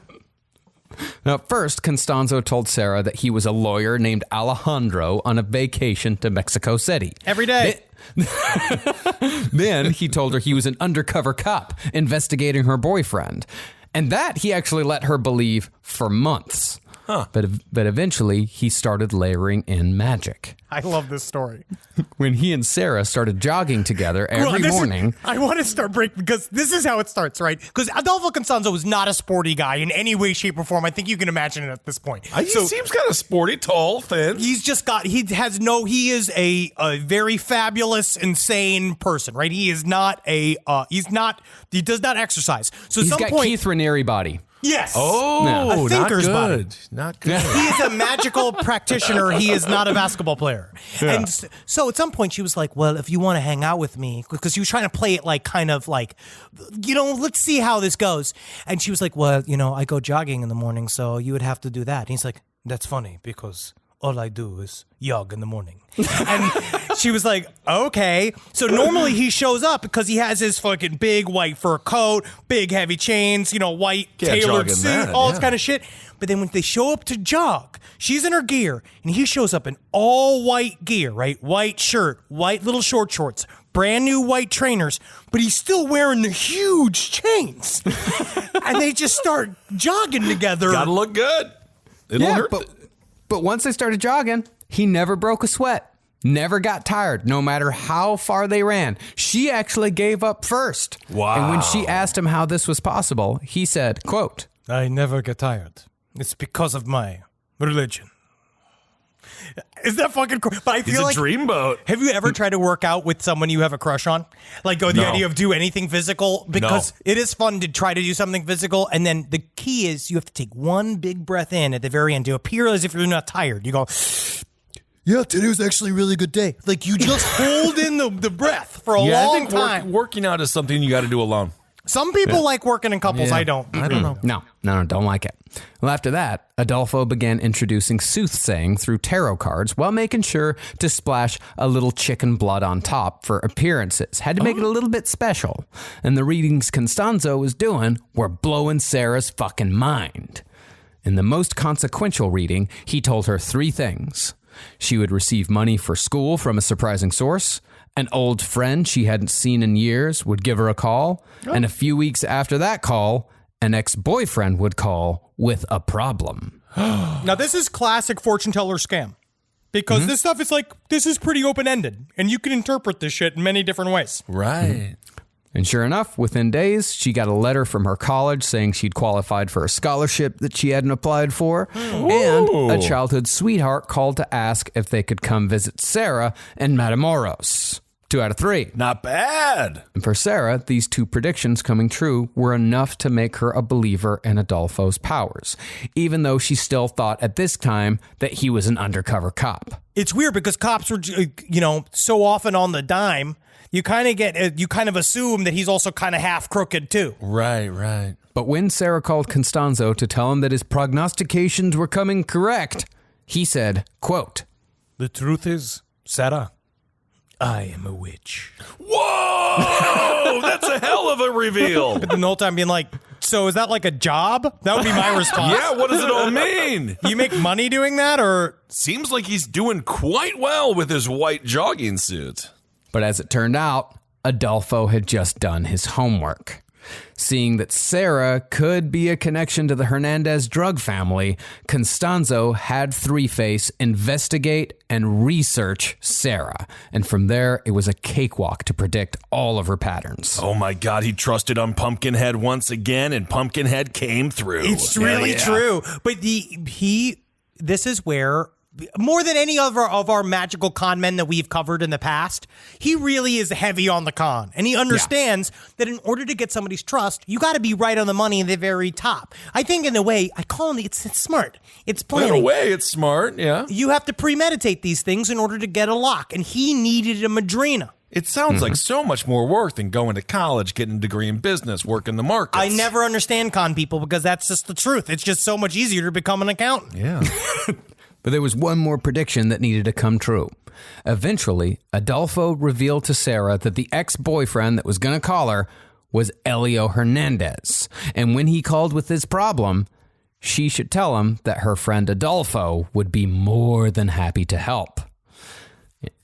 Now, first, Constanzo told Sarah that he was a lawyer named Alejandro on a vacation to Mexico City. Every day. Then he told her he was an undercover cop investigating her boyfriend. And that he actually let her believe for months. Huh. But eventually, he started layering in magic. I love this story. When he and Sarah started jogging together every morning. I want to start breaking because this is how it starts, right? Because Adolfo Constanzo is not a sporty guy in any way, shape, or form. I think you can imagine it at this point. He seems kind of sporty, tall, thin. He is a very fabulous, insane person, right? He does not exercise. So He's got Keith Raniere body. Yes. Oh, a thinker's not body. good. Not good. He is a magical practitioner. He is not a basketball player. Yeah. And so at some point she was like, well, if you want to hang out with me, because she was trying to play it like kind of like, let's see how this goes. And she was like, well, I go jogging in the morning, so you would have to do that. And he's like, that's funny because all I do is jog in the morning. And she was like, okay. So normally he shows up because he has his fucking big white fur coat, big heavy chains, white tailored suit, all this kind of shit. But then when they show up to jog, she's in her gear and he shows up in all white gear, right? White shirt, white little short shorts, brand new white trainers, but he's still wearing the huge chains. And they just start jogging together. Gotta look good. It'll hurt. But once they started jogging, he never broke a sweat, never got tired, no matter how far they ran. She actually gave up first. Wow. And when she asked him how this was possible, he said, quote, I never get tired. It's because of my religion. Is that fucking cool? But I feel like He's a dreamboat. Have you ever tried to work out with someone you have a crush on? Like the idea of do anything physical? Because it is fun to try to do something physical. And then the key is you have to take one big breath in at the very end to appear as if you're not tired. You go, yeah, today was actually a really good day. Like you just hold in the breath for a long time. Working out is something you got to do alone. Some people like working in couples. Yeah. I don't. I don't know. No, don't like it. Well, after that, Adolfo began introducing soothsaying through tarot cards while making sure to splash a little chicken blood on top for appearances. Had to make it a little bit special. And the readings Constanzo was doing were blowing Sarah's fucking mind. In the most consequential reading, he told her 3 things. She would receive money for school from a surprising source. An old friend she hadn't seen in years would give her a call. And a few weeks after that call, an ex-boyfriend would call with a problem. Now, this is classic fortune teller scam. Because this stuff is like, this is pretty open-ended. And you can interpret this shit in many different ways. Right. And sure enough, within days, she got a letter from her college saying she'd qualified for a scholarship that she hadn't applied for. And a childhood sweetheart called to ask if they could come visit Sarah in Matamoros. 2 out of 3. Not bad. And for Sarah, these 2 predictions coming true were enough to make her a believer in Adolfo's powers, even though she still thought at this time that he was an undercover cop. It's weird because cops were, so often on the dime. You kind of assume that he's also kind of half crooked too. Right. But when Sarah called Constanzo to tell him that his prognostications were coming correct, he said, quote, the truth is, Sarah, I am a witch. Whoa! That's a hell of a reveal. But the whole time being like, So is that like a job? That would be my response. Yeah, what does it all mean? You make money doing that, or? Seems like he's doing quite well with his white jogging suit. But as it turned out, Adolfo had just done his homework. Seeing that Sarah could be a connection to the Hernandez drug family, Constanzo had Three-Face investigate and research Sarah. And from there, it was a cakewalk to predict all of her patterns. Oh my God, he trusted on Pumpkinhead once again, and Pumpkinhead came through. It's really true. But this is where, more than any other of our magical con men that we've covered in the past, he really is heavy on the con. And he understands that in order to get somebody's trust, you got to be right on the money in the very top. I think in a way, I call him, it's smart. It's planning. In a way, it's smart, yeah. You have to premeditate these things in order to get a lock. And he needed a madrina. It sounds like so much more work than going to college, getting a degree in business, working the markets. I never understand con people because that's just the truth. It's just so much easier to become an accountant. Yeah. But there was one more prediction that needed to come true. Eventually, Adolfo revealed to Sarah that the ex-boyfriend that was going to call her was Elio Hernandez. And when he called with his problem, she should tell him that her friend Adolfo would be more than happy to help.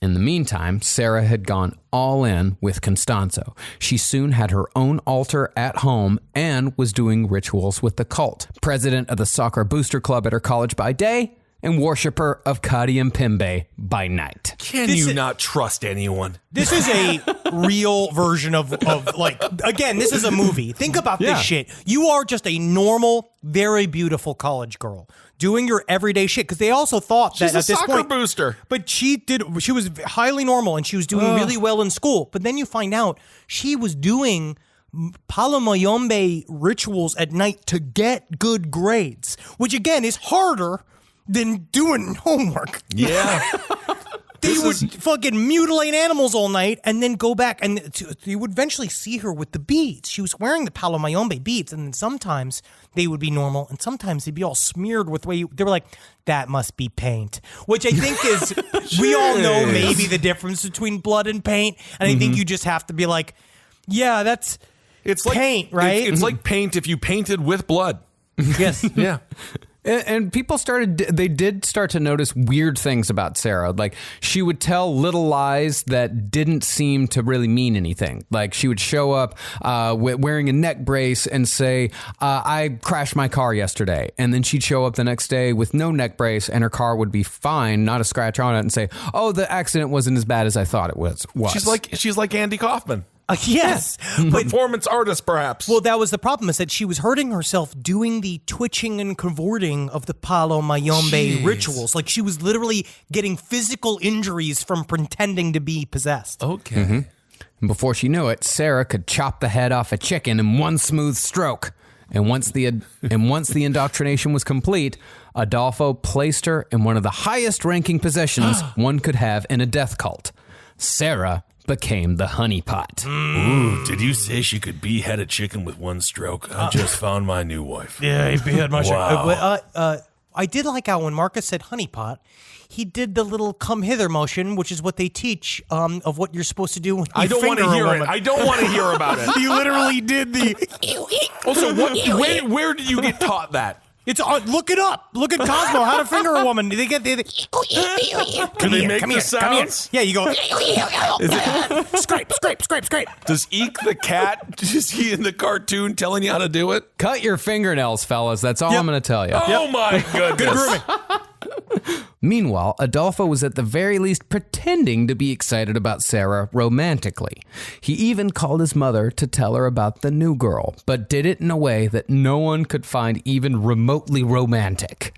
In the meantime, Sarah had gone all in with Constanzo. She soon had her own altar at home and was doing rituals with the cult. President of the soccer booster club at her college by day, and worshiper of Kadi and Pimbe by night. Can you not trust anyone? This is a real version of like, again, this is a movie. Think about this shit. You are just a normal, very beautiful college girl doing your everyday shit. Because they also thought She's that at a this soccer point, booster. But she was highly normal and she was doing really well in school. But then you find out she was doing Palomayombe rituals at night to get good grades, which again is harder than doing homework. Yeah. They would fucking mutilate animals all night and then go back, and you would eventually see her with the beads. She was wearing the Palomayombe beads, and then sometimes they would be normal, and sometimes they'd be all smeared with they were like, that must be paint. Which I think is, we all know maybe the difference between blood and paint, and I think you just have to be like, yeah, it's paint, right? It's like paint if you painted with blood. Yes. Yeah. And people did start to notice weird things about Sarah. Like, she would tell little lies that didn't seem to really mean anything. Like, she would show up wearing a neck brace and say, I crashed my car yesterday. And then she'd show up the next day with no neck brace and her car would be fine, not a scratch on it, and say, oh, the accident wasn't as bad as I thought it was. She's like Andy Kaufman. Yes. Performance artist, perhaps. Well, that was the problem, is that she was hurting herself doing the twitching and cavorting of the Palomayombe rituals. Like, she was literally getting physical injuries from pretending to be possessed. Okay. And before she knew it, Sarah could chop the head off a chicken in one smooth stroke. And once the indoctrination was complete, Adolfo placed her in one of the highest ranking positions one could have in a death cult. Sarah became the honeypot. Ooh, did you say she could behead a chicken with one stroke? I just found my new wife. Yeah, he beheaded my Wow. I did like how when Marcus said honeypot, he did the little come hither motion, which is what they teach of what you're supposed to do when you I don't want to finger a hear it. woman. I don't want to hear about it. He literally did the... Also, where did you get taught that? It's look it up. Look at Cosmo, how to finger a woman. They Can they make the sounds? Yeah, you go scrape, scrape, scrape, scrape. Does Eek the cat, is he in the cartoon telling you how to do it? Cut your fingernails, fellas. That's all I'm going to tell you. Oh my goodness. Good grooming. Meanwhile, Adolfo was at the very least pretending to be excited about Sarah romantically. He even called his mother to tell her about the new girl, but did it in a way that no one could find even remotely romantic.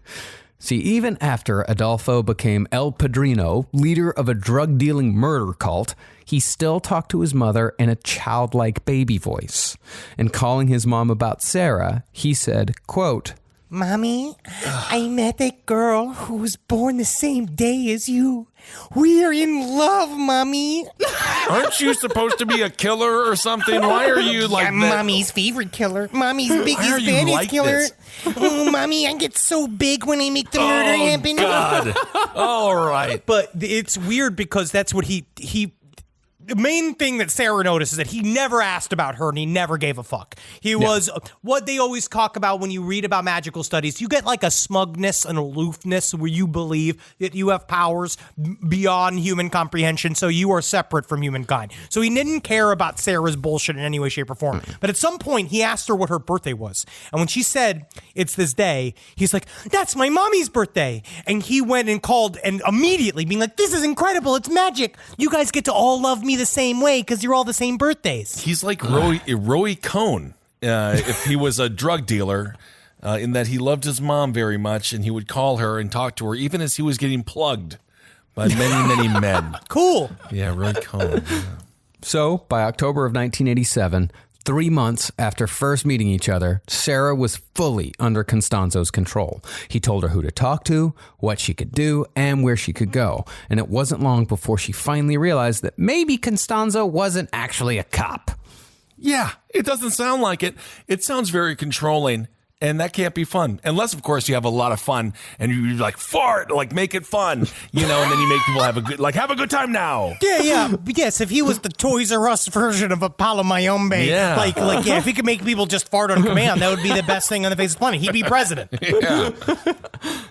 See, even after Adolfo became El Padrino, leader of a drug-dealing murder cult, he still talked to his mother in a childlike baby voice. And calling his mom about Sarah, he said, quote, Mommy, I met a girl who was born the same day as you. We're in love, Mommy. Aren't you supposed to be a killer or something? Why are you like that? Mommy's favorite killer. Mommy's biggest are you fan like is killer. this? Oh, Mommy, I get so big when I make the murder happen. God. All right. But it's weird because that's what he the main thing that Sarah noticed is that he never asked about her and he never gave a fuck. He was what they always talk about when you read about magical studies. You get like a smugness and aloofness where you believe that you have powers beyond human comprehension, so you are separate from humankind. So he didn't care about Sarah's bullshit in any way, shape, or form. But at some point, he asked her what her birthday was. And when she said, it's this day, he's like, that's my mommy's birthday. And he went and called and immediately being like, this is incredible. It's magic. You guys get to all love me the same way because you're all the same birthdays. He's like Roy Cohn if he was a drug dealer, in that he loved his mom very much and he would call her and talk to her even as he was getting plugged by many men. Cool. Yeah, Roy Cohn. Yeah. So, by October of 1987, 3 months after first meeting each other, Sarah was fully under Constanzo's control. He told her who to talk to, what she could do, and where she could go. And it wasn't long before she finally realized that maybe Constanzo wasn't actually a cop. Yeah, it doesn't sound like it. It sounds very controlling. And that can't be fun. Unless, of course, you have a lot of fun and you like fart, like make it fun, and then you make people have a good time now. Yeah. Yes, if he was the Toys R Us version of Apollo Mayombe, if he could make people just fart on command, that would be the best thing on the face of the planet. He'd be president. Yeah.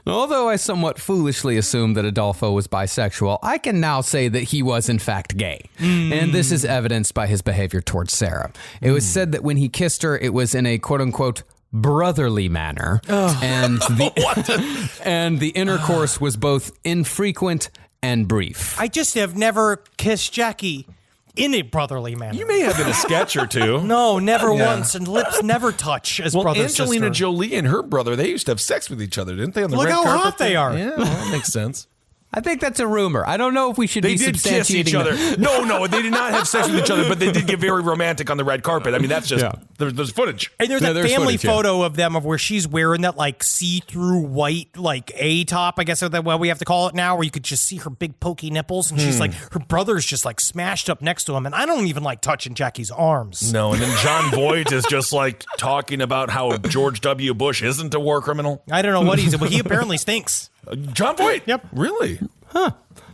Although I somewhat foolishly assumed that Adolfo was bisexual, I can now say that he was in fact gay. And this is evidenced by his behavior towards Sarah. It was said that when he kissed her, it was in a quote-unquote brotherly manner, and the intercourse was both infrequent and brief. I just have never kissed Jackie in a brotherly manner. You may have been a sketch or two. No, never once, and lips never touch as brother and Angelina sister. Jolie and her brother, they used to have sex with each other, didn't they? On the Look red how carpet hot they are. Yeah, well, that makes sense. I think that's a rumor. I don't know if we should They be did substantiating kiss each other. that. No, they did not have sex with each other, but they did get very romantic on the red carpet. I mean, that's just, there's footage. And there's Yeah, that there's family footage, photo of them of where she's wearing that like see-through white like A top, I guess that's what we have to call it now, where you could just see her big pokey nipples, and she's like, her brother's just like smashed up next to him, and I don't even like touching Jackie's arms. No, and then John Voight is just like talking about how George W. Bush isn't a war criminal. I don't know what he's, but he apparently stinks. John Voight? Yep. Really?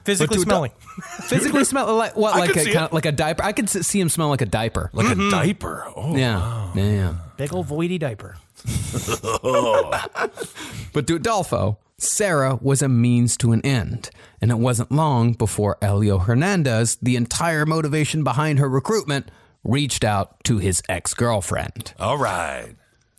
Physically smelling. Physically smell like what? I Like could a see kind it. of, like a diaper. I could see him smell like a diaper. Like a diaper. Oh, Yeah. wow. Yeah. Big old voidy diaper. But to Adolfo, Sarah was a means to an end. And it wasn't long before Elio Hernandez, the entire motivation behind her recruitment, reached out to his ex-girlfriend. All right.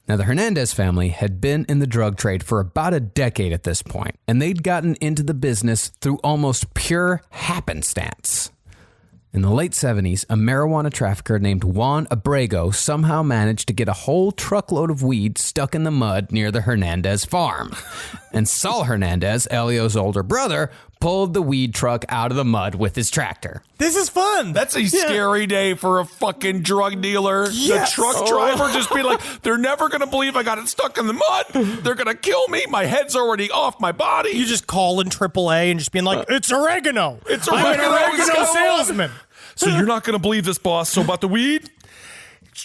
Now, the Hernandez family had been in the drug trade for about a decade at this point, and they'd gotten into the business through almost pure happenstance. In the late 70s, a marijuana trafficker named Juan Abrego somehow managed to get a whole truckload of weed stuck in the mud near the Hernandez farm. And Saul Hernandez, Elio's older brother, pulled the weed truck out of the mud with his tractor. This is fun. That's a scary day for a fucking drug dealer. Yes. The truck driver just be like, they're never going to believe I got it stuck in the mud. They're going to kill me. My head's already off my body. You just call in AAA and just being like, it's oregano. It's I'm an oregano. oregano salesman. So you're not going to believe this, boss. So about the weed,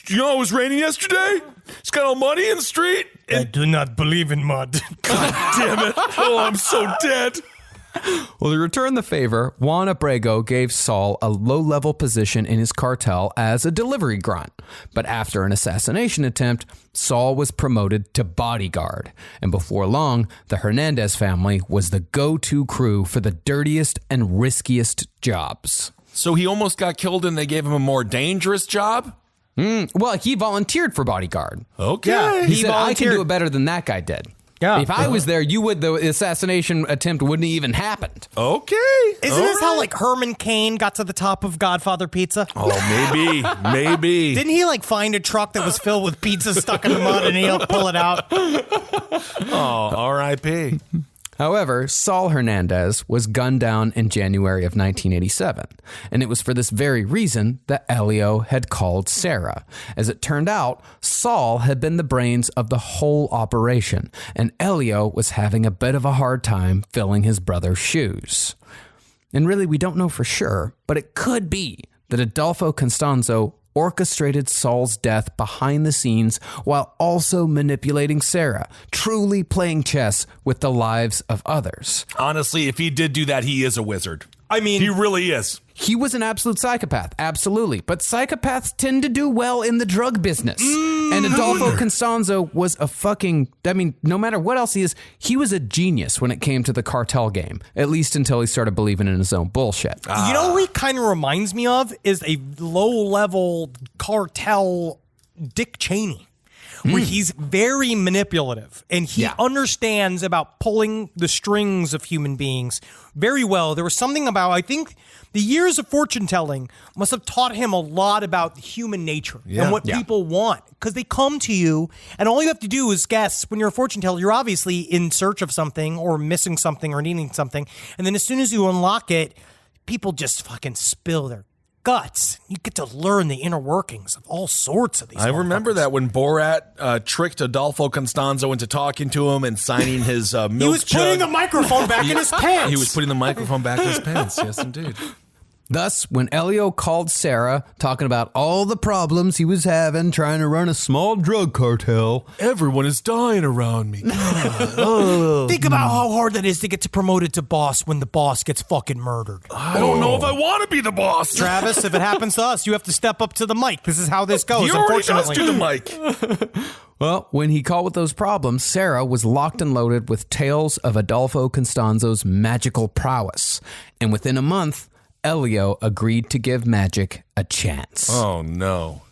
you know, it was raining yesterday. It's got all muddy in the street. I do not believe in mud. God damn it. Oh, I'm so dead. Well, to return the favor, Juan Abrego gave Saul a low-level position in his cartel as a delivery grunt. But after an assassination attempt, Saul was promoted to bodyguard. And before long, the Hernandez family was the go-to crew for the dirtiest and riskiest jobs. So he almost got killed and they gave him a more dangerous job? Well, he volunteered for bodyguard. Okay. Yeah, He said, I can volunteered. do it better than that guy did. Yeah. If I was there, the assassination attempt wouldn't even happened. Okay. Isn't this how like Herman Cain got to the top of Godfather Pizza? Oh, maybe. Didn't he like find a truck that was filled with pizza stuck in the mud and he'll pull it out? Oh, R.I.P. However, Saul Hernandez was gunned down in January of 1987, and it was for this very reason that Elio had called Sarah. As it turned out, Saul had been the brains of the whole operation, and Elio was having a bit of a hard time filling his brother's shoes. And really, we don't know for sure, but it could be that Adolfo Constanzo orchestrated Saul's death behind the scenes while also manipulating Sarah, truly playing chess with the lives of others. Honestly, if he did do that, he is a wizard. I mean, He really is. He was an absolute psychopath, absolutely. But psychopaths tend to do well in the drug business. And Adolfo Constanzo was a fucking, I mean, no matter what else he is, he was a genius when it came to the cartel game, at least until he started believing in his own bullshit. You know who he kind of reminds me of is a low-level cartel Dick Cheney, where he's very manipulative and he understands about pulling the strings of human beings very well. There was something about, I think, the years of fortune telling must have taught him a lot about human nature and what people want, because they come to you and all you have to do is guess. When you're a fortune teller, you're obviously in search of something or missing something or needing something. And then as soon as you unlock it, people just fucking spill their guts. You get to learn the inner workings of all sorts of these. I remember that when Borat tricked Adolfo Constanzo into talking to him and signing his milk He was putting the microphone back in his pants. He was putting the microphone back in his pants. Yes, indeed. Thus, when Elio called Sarah, talking about all the problems he was having trying to run a small drug cartel, Everyone is dying around me. Think about how hard that is to get promoted to boss when the boss gets fucking murdered. I don't know if I want to be the boss. Travis, if it happens to us, you have to step up to the mic. This is how this goes, He already does unfortunately. do the mic. well, when he called with those problems, Sarah was locked and loaded with tales of Adolfo Constanzo's magical prowess. And within a month, Elio agreed to give magic a chance. Oh, no.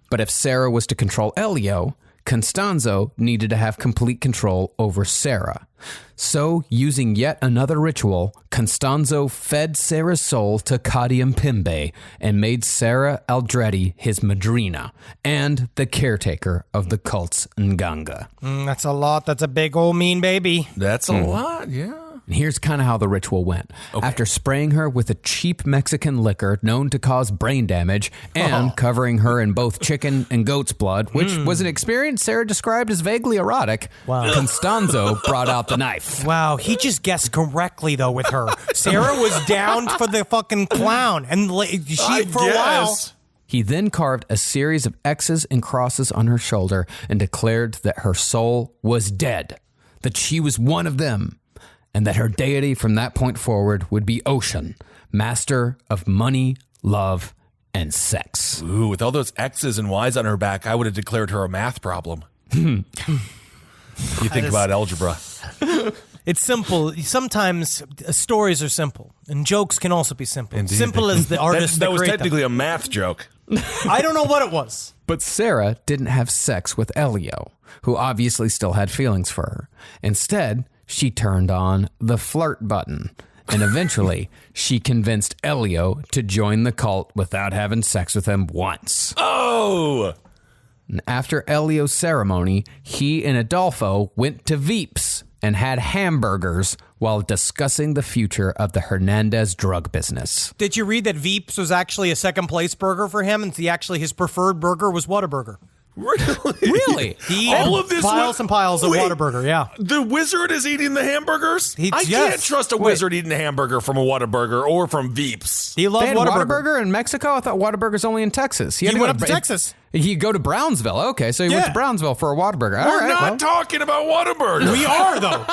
But if Sarah was to control Elio, Constanzo needed to have complete control over Sarah. So, using yet another ritual, Constanzo fed Sarah's soul to Kadium Pimbe and made Sarah Aldretti his madrina and the caretaker of the cult's Nganga. That's a lot. That's a big old mean baby. That's a lot, yeah. And here's kind of how the ritual went. After spraying her with a cheap Mexican liquor known to cause brain damage and covering her in both chicken and goat's blood, which was an experience Sarah described as vaguely erotic, Constanzo brought out the knife. Wow, he just guessed correctly, though, with her. Sarah was down for the fucking clown, and for a while. He then carved a series of X's and crosses on her shoulder and declared that her soul was dead, that she was one of them, and that her deity from that point forward would be Ocean, master of money, love, and sex. Ooh, with all those X's and Y's on her back, I would have declared her a math problem. You think about algebra. It's simple. Sometimes stories are simple, and jokes can also be simple. Indeed. Simple as the artist that was create them. technically a math joke. I don't know what it was. But Sarah didn't have sex with Elio, who obviously still had feelings for her. Instead, she turned on the flirt button, and eventually she convinced Elio to join the cult without having sex with him once. Oh! And after Elio's ceremony, he and Adolfo went to Veeps and had hamburgers while discussing the future of the Hernandez drug business. Did you read that Veeps was actually a second place burger for him, and his preferred burger was Whataburger? Really? He All ate of this piles and piles of Whataburger, yeah. The wizard is eating the hamburgers? I Yes. can't trust a wizard eating a hamburger from a Whataburger or from Veeps. He loved They had Whataburger. Whataburger in Mexico? I thought Whataburger's only in Texas. He went up to Texas. He'd go to Brownsville. Okay, so he went to Brownsville for a Whataburger. All We're right, not talking about Whataburger. We are, though.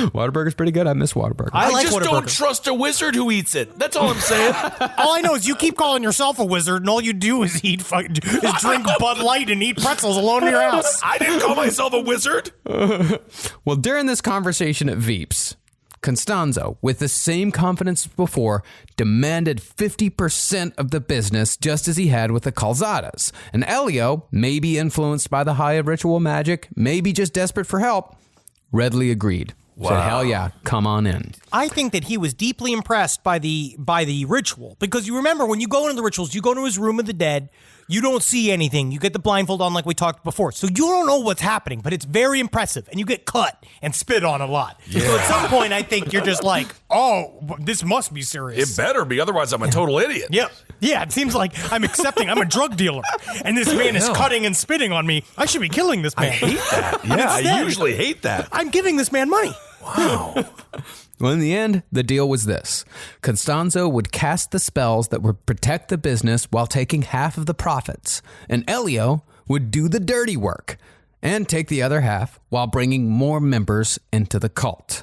Whataburger's pretty good. I miss Whataburger. I like just Whataburger. don't trust a wizard who eats it. That's all I'm saying. All I know is you keep calling yourself a wizard, and all you do is drink Bud Light and eat pretzels alone in your house. I didn't call myself a wizard. Well, during this conversation at Veeps, Constanzo, with the same confidence as before, demanded 50% of the business just as he had with the Calzadas. And Elio, maybe influenced by the high of ritual magic, maybe just desperate for help, readily agreed. Said, hell yeah, come on in. I think that he was deeply impressed by the ritual, because you remember when you go into the rituals, you go to his room of the dead, you don't see anything. You get the blindfold on like we talked before. So you don't know what's happening, but it's very impressive. And you get cut and spit on a lot. Yeah. So at some point, I think you're just like, oh, this must be serious. It better be, otherwise I'm a total idiot. Yep. Yeah, it seems like I'm accepting I'm a drug dealer. And this man is cutting and spitting on me. I should be killing this man. I hate that. Yeah, I usually hate that. I'm giving this man money. Wow. Well, in the end, the deal was this. Constanzo would cast the spells that would protect the business while taking half of the profits, and Elio would do the dirty work and take the other half while bringing more members into the cult.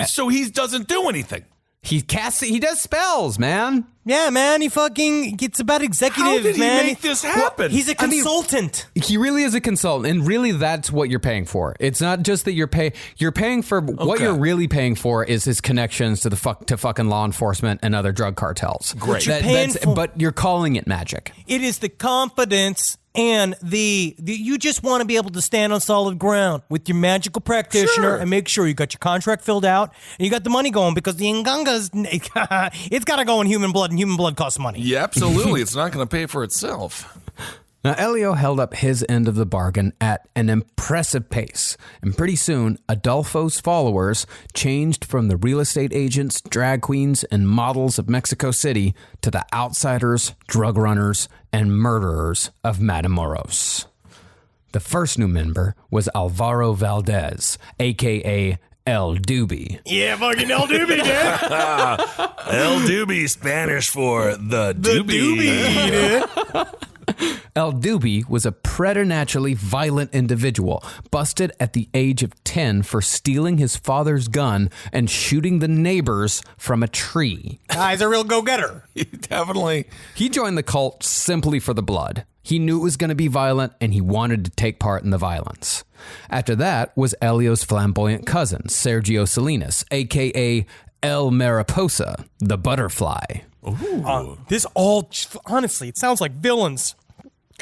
So he doesn't do anything. He does spells, man. Yeah, man, it's about executives, How did he man. make this happen? He's a consultant. He really is a consultant, and really that's what you're paying for. It's not just that you're paying for what you're really paying for is his connections to fucking law enforcement and other drug cartels. Great. But you're calling it magic. It is the confidence and the you just want to be able to stand on solid ground with your magical practitioner and make sure you got your contract filled out and you got the money going, because the Nganga's it's got to go in human blood, and human blood costs money. Yeah, absolutely. It's not going to pay for itself. Now, Elio held up his end of the bargain at an impressive pace, and pretty soon, Adolfo's followers changed from the real estate agents, drag queens, and models of Mexico City to the outsiders, drug runners, and murderers of Matamoros. The first new member was Alvaro Valdez, a.k.a. El Doobie. Yeah, fucking El Doobie, dude. El Doobie, Spanish for the Doobie. El Doobie was a preternaturally violent individual, busted at the age of 10 for stealing his father's gun and shooting the neighbors from a tree. He's a real go-getter. Definitely. He joined the cult simply for the blood. He knew it was going to be violent, and he wanted to take part in the violence. After that was Elio's flamboyant cousin, Sergio Salinas, a.k.a. El Mariposa, the butterfly. This all, honestly, it sounds like villains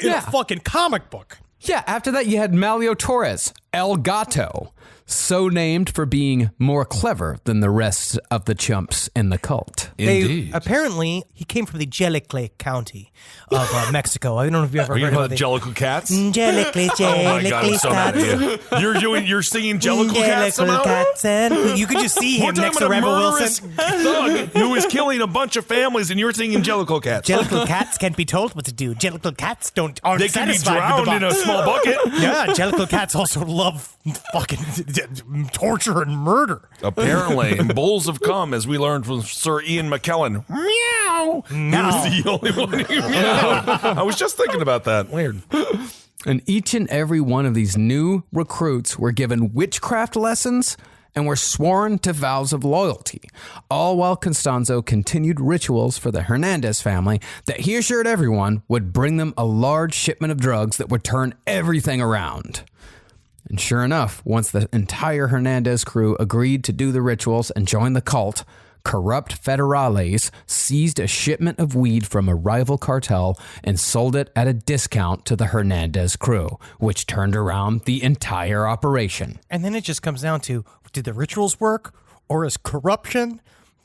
in a fucking comic book. Yeah, after that you had Malio Torres, El Gato, so named for being more clever than the rest of the chumps in the cult. Indeed. Apparently, he came from the Jellicle County of Mexico. I don't know if you ever Are you heard talking of about it. Jellicle Cats? Jellicle, Oh my God, I'm so mad at you. You're singing Jellicle Cats somehow? Cats, and you could just see We're him talking next to about a Rebel murderous Wilson. thug who is killing a bunch of families, and you're singing Jellicle Cats. Jellicle cats can't be told what to do. Jellicle cats aren't They can be satisfied drowned with in the a box. small bucket. Yeah, Jellicle cats also love fucking torture and murder. Apparently, and bowls of cum, as we learned from Sir Ian McKellen. Meow. He was the only one who meowed. I was just thinking about that. Weird. And each and every one of these new recruits were given witchcraft lessons and were sworn to vows of loyalty, all while Constanzo continued rituals for the Hernandez family that he assured everyone would bring them a large shipment of drugs that would turn everything around. And sure enough, once the entire Hernandez crew agreed to do the rituals and join the cult, corrupt federales seized a shipment of weed from a rival cartel and sold it at a discount to the Hernandez crew, which turned around the entire operation. And then it just comes down to, did the rituals work, or is corruption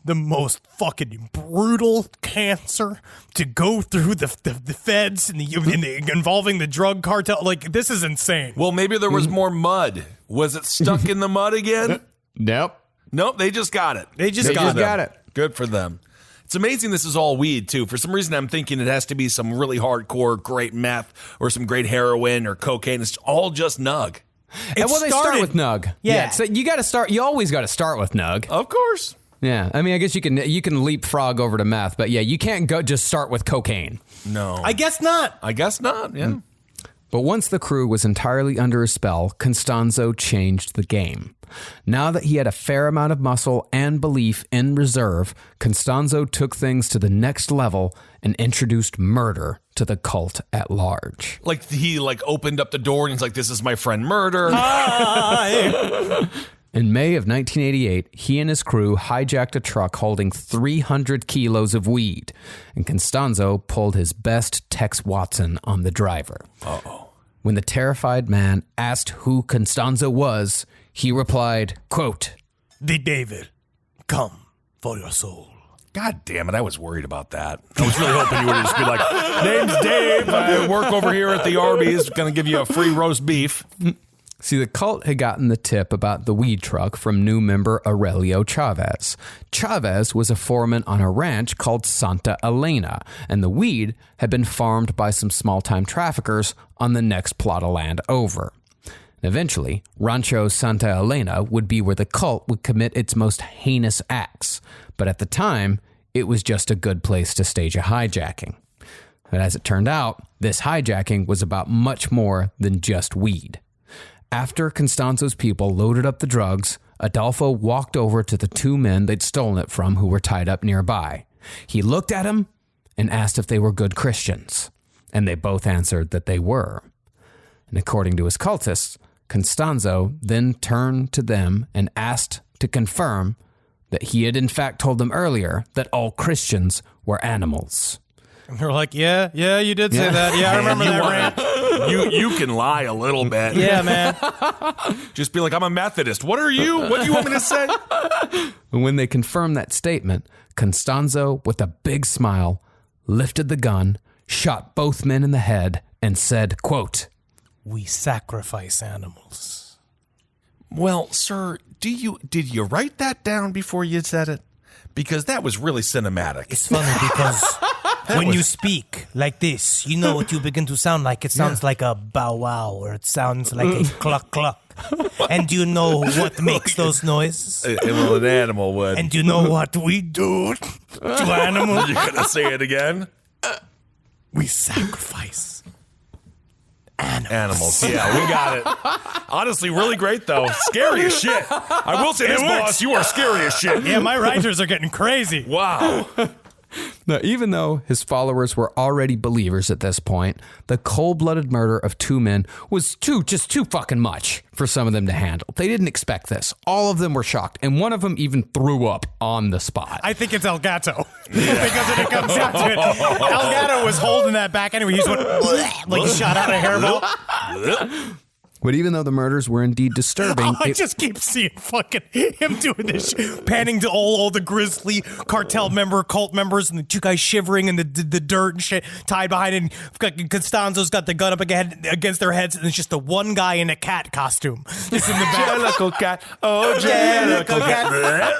the most fucking brutal cancer to go through the feds and the involving the drug cartel? Like, this is insane. Well, maybe there was more mud. Was it stuck in the mud again? Nope. Nope, they just got it. They just got it. Good for them. It's amazing this is all weed, too. For some reason, I'm thinking it has to be some really hardcore, great meth or some great heroin or cocaine. It's all just nug. They start with Nug. Yeah. So you got to start. You always got to start with Nug. Of course. Yeah. I mean, I guess you can leapfrog over to meth, but yeah, you can't go just start with cocaine. No. I guess not. Yeah. But once the crew was entirely under his spell, Constanzo changed the game. Now that he had a fair amount of muscle and belief in reserve, Constanzo took things to the next level and introduced murder to the cult at large. Like he opened up the door and he's like, "This is my friend Murder." In May of 1988, he and his crew hijacked a truck holding 300 kilos of weed, and Constanzo pulled his best Tex Watson on the driver. Uh-oh. When the terrified man asked who Constanzo was, he replied, quote, The David, come for your soul. God damn it, I was worried about that. I was really hoping you would just be like, "Name's Dave, I work over here at the Arby's, gonna give you a free roast beef." See, the cult had gotten the tip about the weed truck from new member Aurelio Chavez. Chavez was a foreman on a ranch called Santa Elena, and the weed had been farmed by some small-time traffickers on the next plot of land over. Eventually, Rancho Santa Elena would be where the cult would commit its most heinous acts, but at the time, it was just a good place to stage a hijacking. But as it turned out, this hijacking was about much more than just weed. After Constanzo's people loaded up the drugs, Adolfo walked over to the two men they'd stolen it from who were tied up nearby. He looked at them and asked if they were good Christians, and they both answered that they were. And according to his cultists, Constanzo then turned to them and asked to confirm that he had in fact told them earlier that all Christians were animals. And they're like, yeah, you did say that. Yeah, I remember that rant. You can lie a little bit. Yeah, man. Just be like, I'm a Methodist. What are you? What do you want me to say? And when they confirmed that statement, Constanzo, with a big smile, lifted the gun, shot both men in the head, and said, quote, "We sacrifice animals." Well, sir, did you write that down before you said it? Because that was really cinematic. It's funny because when you speak like this, you know what you begin to sound like. It sounds like a bow wow, or it sounds like a cluck cluck. And do you know what makes those noises? Well, an animal would. And do you know what we do to animals? You're going to say it again? We sacrifice Animals. Yeah, we got it. Honestly, really great, though. Scary as shit. I will say this, boss, you are scary as shit. Yeah, my writers are getting crazy. Wow. Now, even though his followers were already believers at this point, the cold-blooded murder of two men was just too fucking much for some of them to handle. They didn't expect this. All of them were shocked, and one of them even threw up on the spot. I think it's El Gato. Because when it comes down to it, El Gato was holding that back anyway. He just went like he shot out a hairball. But even though the murders were indeed disturbing, I just keep seeing fucking him doing this shit, panning to all the grisly cartel cult members, and the two guys shivering in the dirt and shit, tied behind it. And fucking Constanzo's got the gun up against their heads, and it's just the one guy in a cat costume. Just in the back. Jellicle cat. Oh, Jellicle cat.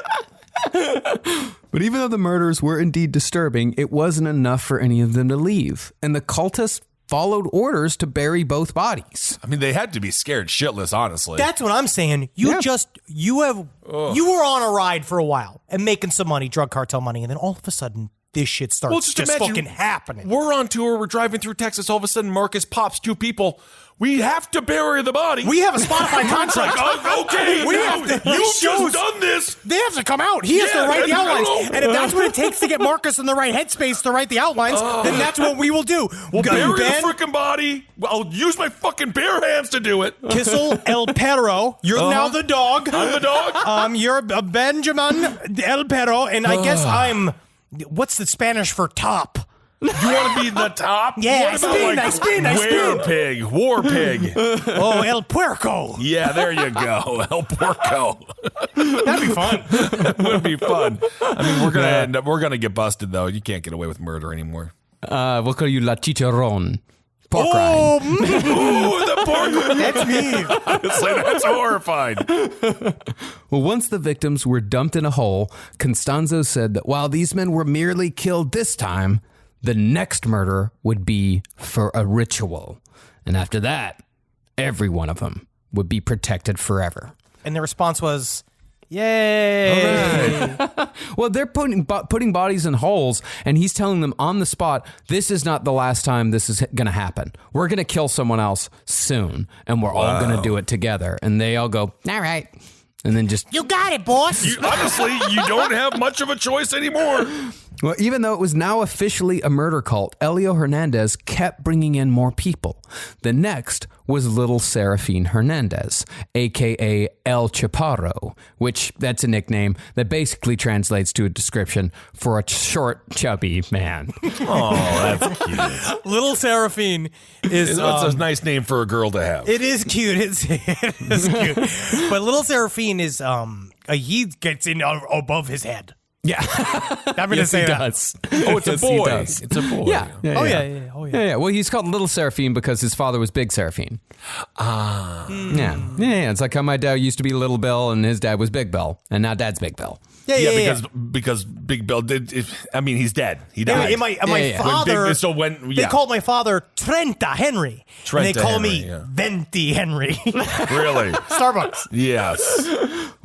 But even though the murders were indeed disturbing, it wasn't enough for any of them to leave. And the cultists followed orders to bury both bodies. I mean, they had to be scared shitless, honestly. That's what I'm saying. You were on a ride for a while and making some money, drug cartel money, and then all of a sudden this shit starts just fucking happening. We're on tour, we're driving through Texas, all of a sudden Marcus pops two people. We have to bury the body. We have a Spotify contract. Okay, you've just done this. They have to come out. He has to write the outlines. And if that's what it takes to get Marcus in the right headspace to write the outlines, then that's what we will do. We'll bury the freaking body. I'll use my fucking bare hands to do it. Kissel El Perro. You're now the dog. I'm the dog. You're Benjamin El Perro, and I guess I'm... What's the Spanish for top? You want to be the top? Yeah, what about I spin. War pig. Oh, El Puerco. Yeah, there you go. El Puerco. That'd be fun. That would be fun. I mean, we're gonna get busted though. You can't get away with murder anymore. We'll call you La Chicharron. Pork rind. Ooh, the pork. That's me. Honestly, that's horrifying. Well, once the victims were dumped in a hole, Constanzo said that while these men were merely killed this time, the next murder would be for a ritual. And after that, every one of them would be protected forever. And the response was, yay. Well, they're putting bodies in holes, and he's telling them on the spot, this is not the last time this is going to happen. We're going to kill someone else soon, and we're all going to do it together. And they all go, all right. And then just... You got it, boss. Honestly, you don't have much of a choice anymore. Well, even though it was now officially a murder cult, Elio Hernandez kept bringing in more people. The next was Little Serafin Hernandez, a.k.a. El Chaparro, which that's a nickname that basically translates to a description for a short, chubby man. Oh, that's cute. Little Serafin is... That's a nice name for a girl to have. It is cute. It is cute. But Little Serafin is... he gets in above his head. Yeah. I'm going to say that. Does. Oh, it's Yes, a he boy. does. It's a boy. Yeah. Oh, yeah. Yeah. Well, he's called Little Seraphim because his father was Big Seraphim. Yeah. It's like how my dad used to be Little Bill and his dad was Big Bill, and now Dad's Big Bill. Because Big Bill did. He's dead. He died. My father. They called my father Trenta Henry. And they call me Venti Henry. Really? Starbucks. Yes.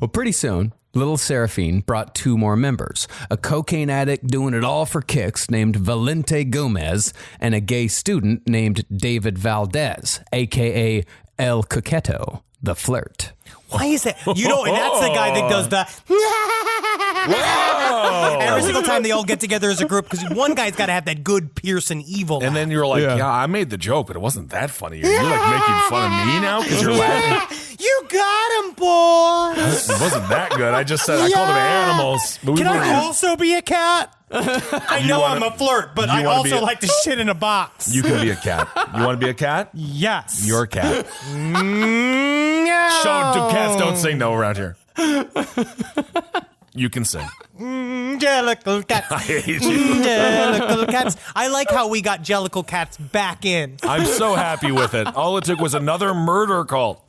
Well, pretty soon, Little Seraphine brought two more members, a cocaine addict doing it all for kicks named Valente Gomez and a gay student named David Valdez, a.k.a. El Coqueto. the flirt. Why is that? You know, and that's the guy that does the. Whoa! Every single time they all get together as a group, because one guy's got to have that good Pearson evil. And then you're like, yeah, I made the joke, but it wasn't that funny. You're like making fun of me now because you're laughing. You got him, boy. It wasn't that good. I just said I called them animals. But Can I also be a cat? I know I'm a flirt, but I also like to shit in a box. You can be a cat. You want to be a cat? Yes. You're a cat. No. Cats don't sing no around here. You can sing. Jellicle cats. I hate you. Jellicle cats. I like how we got Jellicle cats back in. I'm so happy with it. All it took was another murder cult.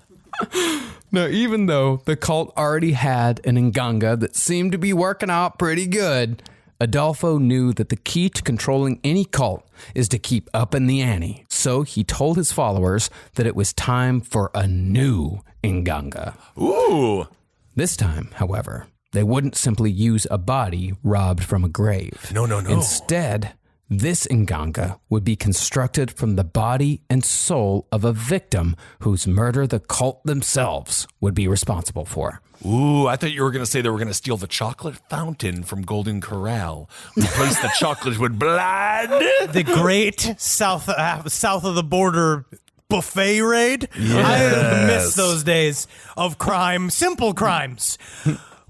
Now, even though the cult already had an Nganga that seemed to be working out pretty good, Adolfo knew that the key to controlling any cult is to keep up in the ante. So he told his followers that it was time for a new Nganga. Ooh. This time, however, they wouldn't simply use a body robbed from a grave. No. Instead, this Nganga would be constructed from the body and soul of a victim whose murder the cult themselves would be responsible for. Ooh, I thought you were going to say they were going to steal the chocolate fountain from Golden Corral. Replace the chocolate with blood. The great south of the border buffet raid. Yes. I miss those days of crime, simple crimes.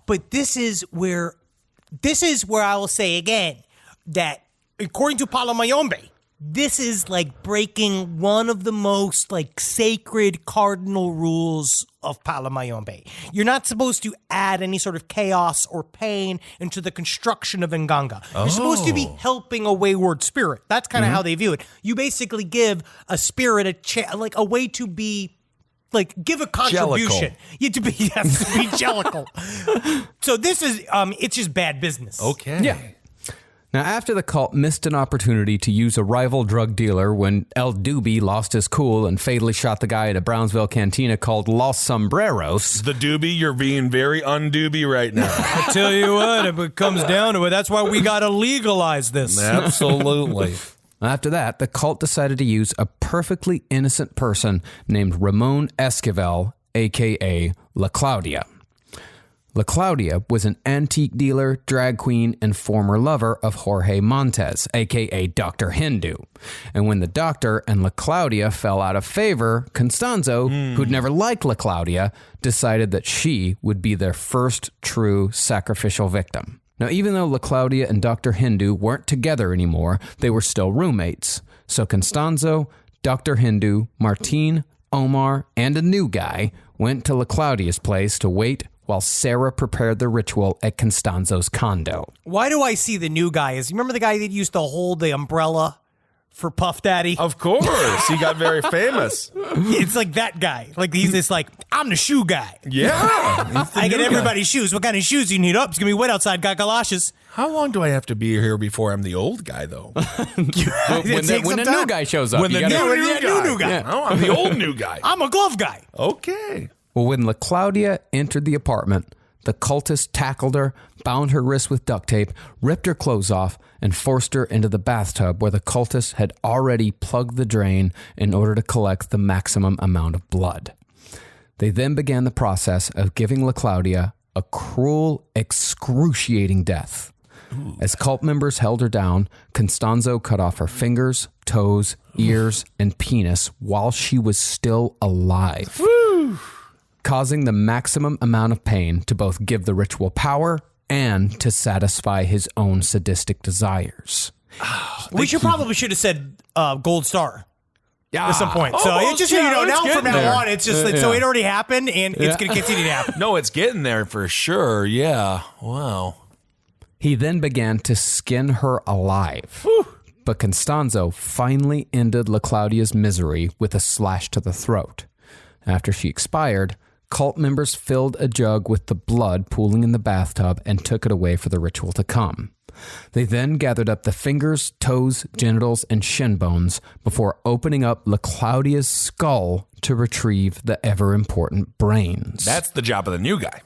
But this is where I will say again that according to Palomayombe, this is like breaking one of the most like sacred cardinal rules of Palomayombe. You're not supposed to add any sort of chaos or pain into the construction of Nganga. You're supposed to be helping a wayward spirit. That's kind of how they view it. You basically give a spirit a way to be like give a contribution. You to be jellicle. So this is it's just bad business. Okay. Yeah. Now, after the cult missed an opportunity to use a rival drug dealer when El Doobie lost his cool and fatally shot the guy at a Brownsville cantina called Los Sombreros. The Doobie, you're being very un-Doobie right now. I tell you what, if it comes down to it, that's why we got to legalize this. Absolutely. After that, the cult decided to use a perfectly innocent person named Ramon Esquivel, a.k.a. La Claudia. La Claudia was an antique dealer, drag queen, and former lover of Jorge Montes, a.k.a. Dr. Hindu. And when the doctor and La Claudia fell out of favor, Constanzo, who'd never liked La Claudia, decided that she would be their first true sacrificial victim. Now, even though La Claudia and Dr. Hindu weren't together anymore, they were still roommates. So Constanzo, Dr. Hindu, Martin, Omar, and a new guy went to La Claudia's place to wait while Sarah prepared the ritual at Constanzo's condo. Why do I see the new guy? You remember the guy that used to hold the umbrella for Puff Daddy? Of course. He got very famous. It's like that guy. Like he's this like, I'm the shoe guy. Yeah. I get everybody's shoes. What kind of shoes do you need? It's going to be wet outside. Got galoshes. How long do I have to be here before I'm the old guy, though? When the new guy shows up. When the new guy. Yeah. Oh, I'm the old new guy. I'm a glove guy. Okay. Well, when La Claudia entered the apartment, the cultist tackled her, bound her wrists with duct tape, ripped her clothes off, and forced her into the bathtub where the cultist had already plugged the drain in order to collect the maximum amount of blood. They then began the process of giving La Claudia a cruel, excruciating death. Ooh. As cult members held her down, Constanzo cut off her fingers, toes, ears, and penis while she was still alive. Woo! Causing the maximum amount of pain to both give the ritual power and to satisfy his own sadistic desires. We probably should have said gold star at some point. Oh, So it's just now from now on, it's just so it already happened and it's going to continue to happen. No, it's getting there for sure. Yeah. Wow. He then began to skin her alive. Whew. But Constanzo finally ended La Claudia's misery with a slash to the throat. After she expired, cult members filled a jug with the blood pooling in the bathtub and took it away for the ritual to come. They then gathered up the fingers, toes, genitals, and shin bones before opening up La Claudia's skull to retrieve the ever-important brains. That's the job of the new guy.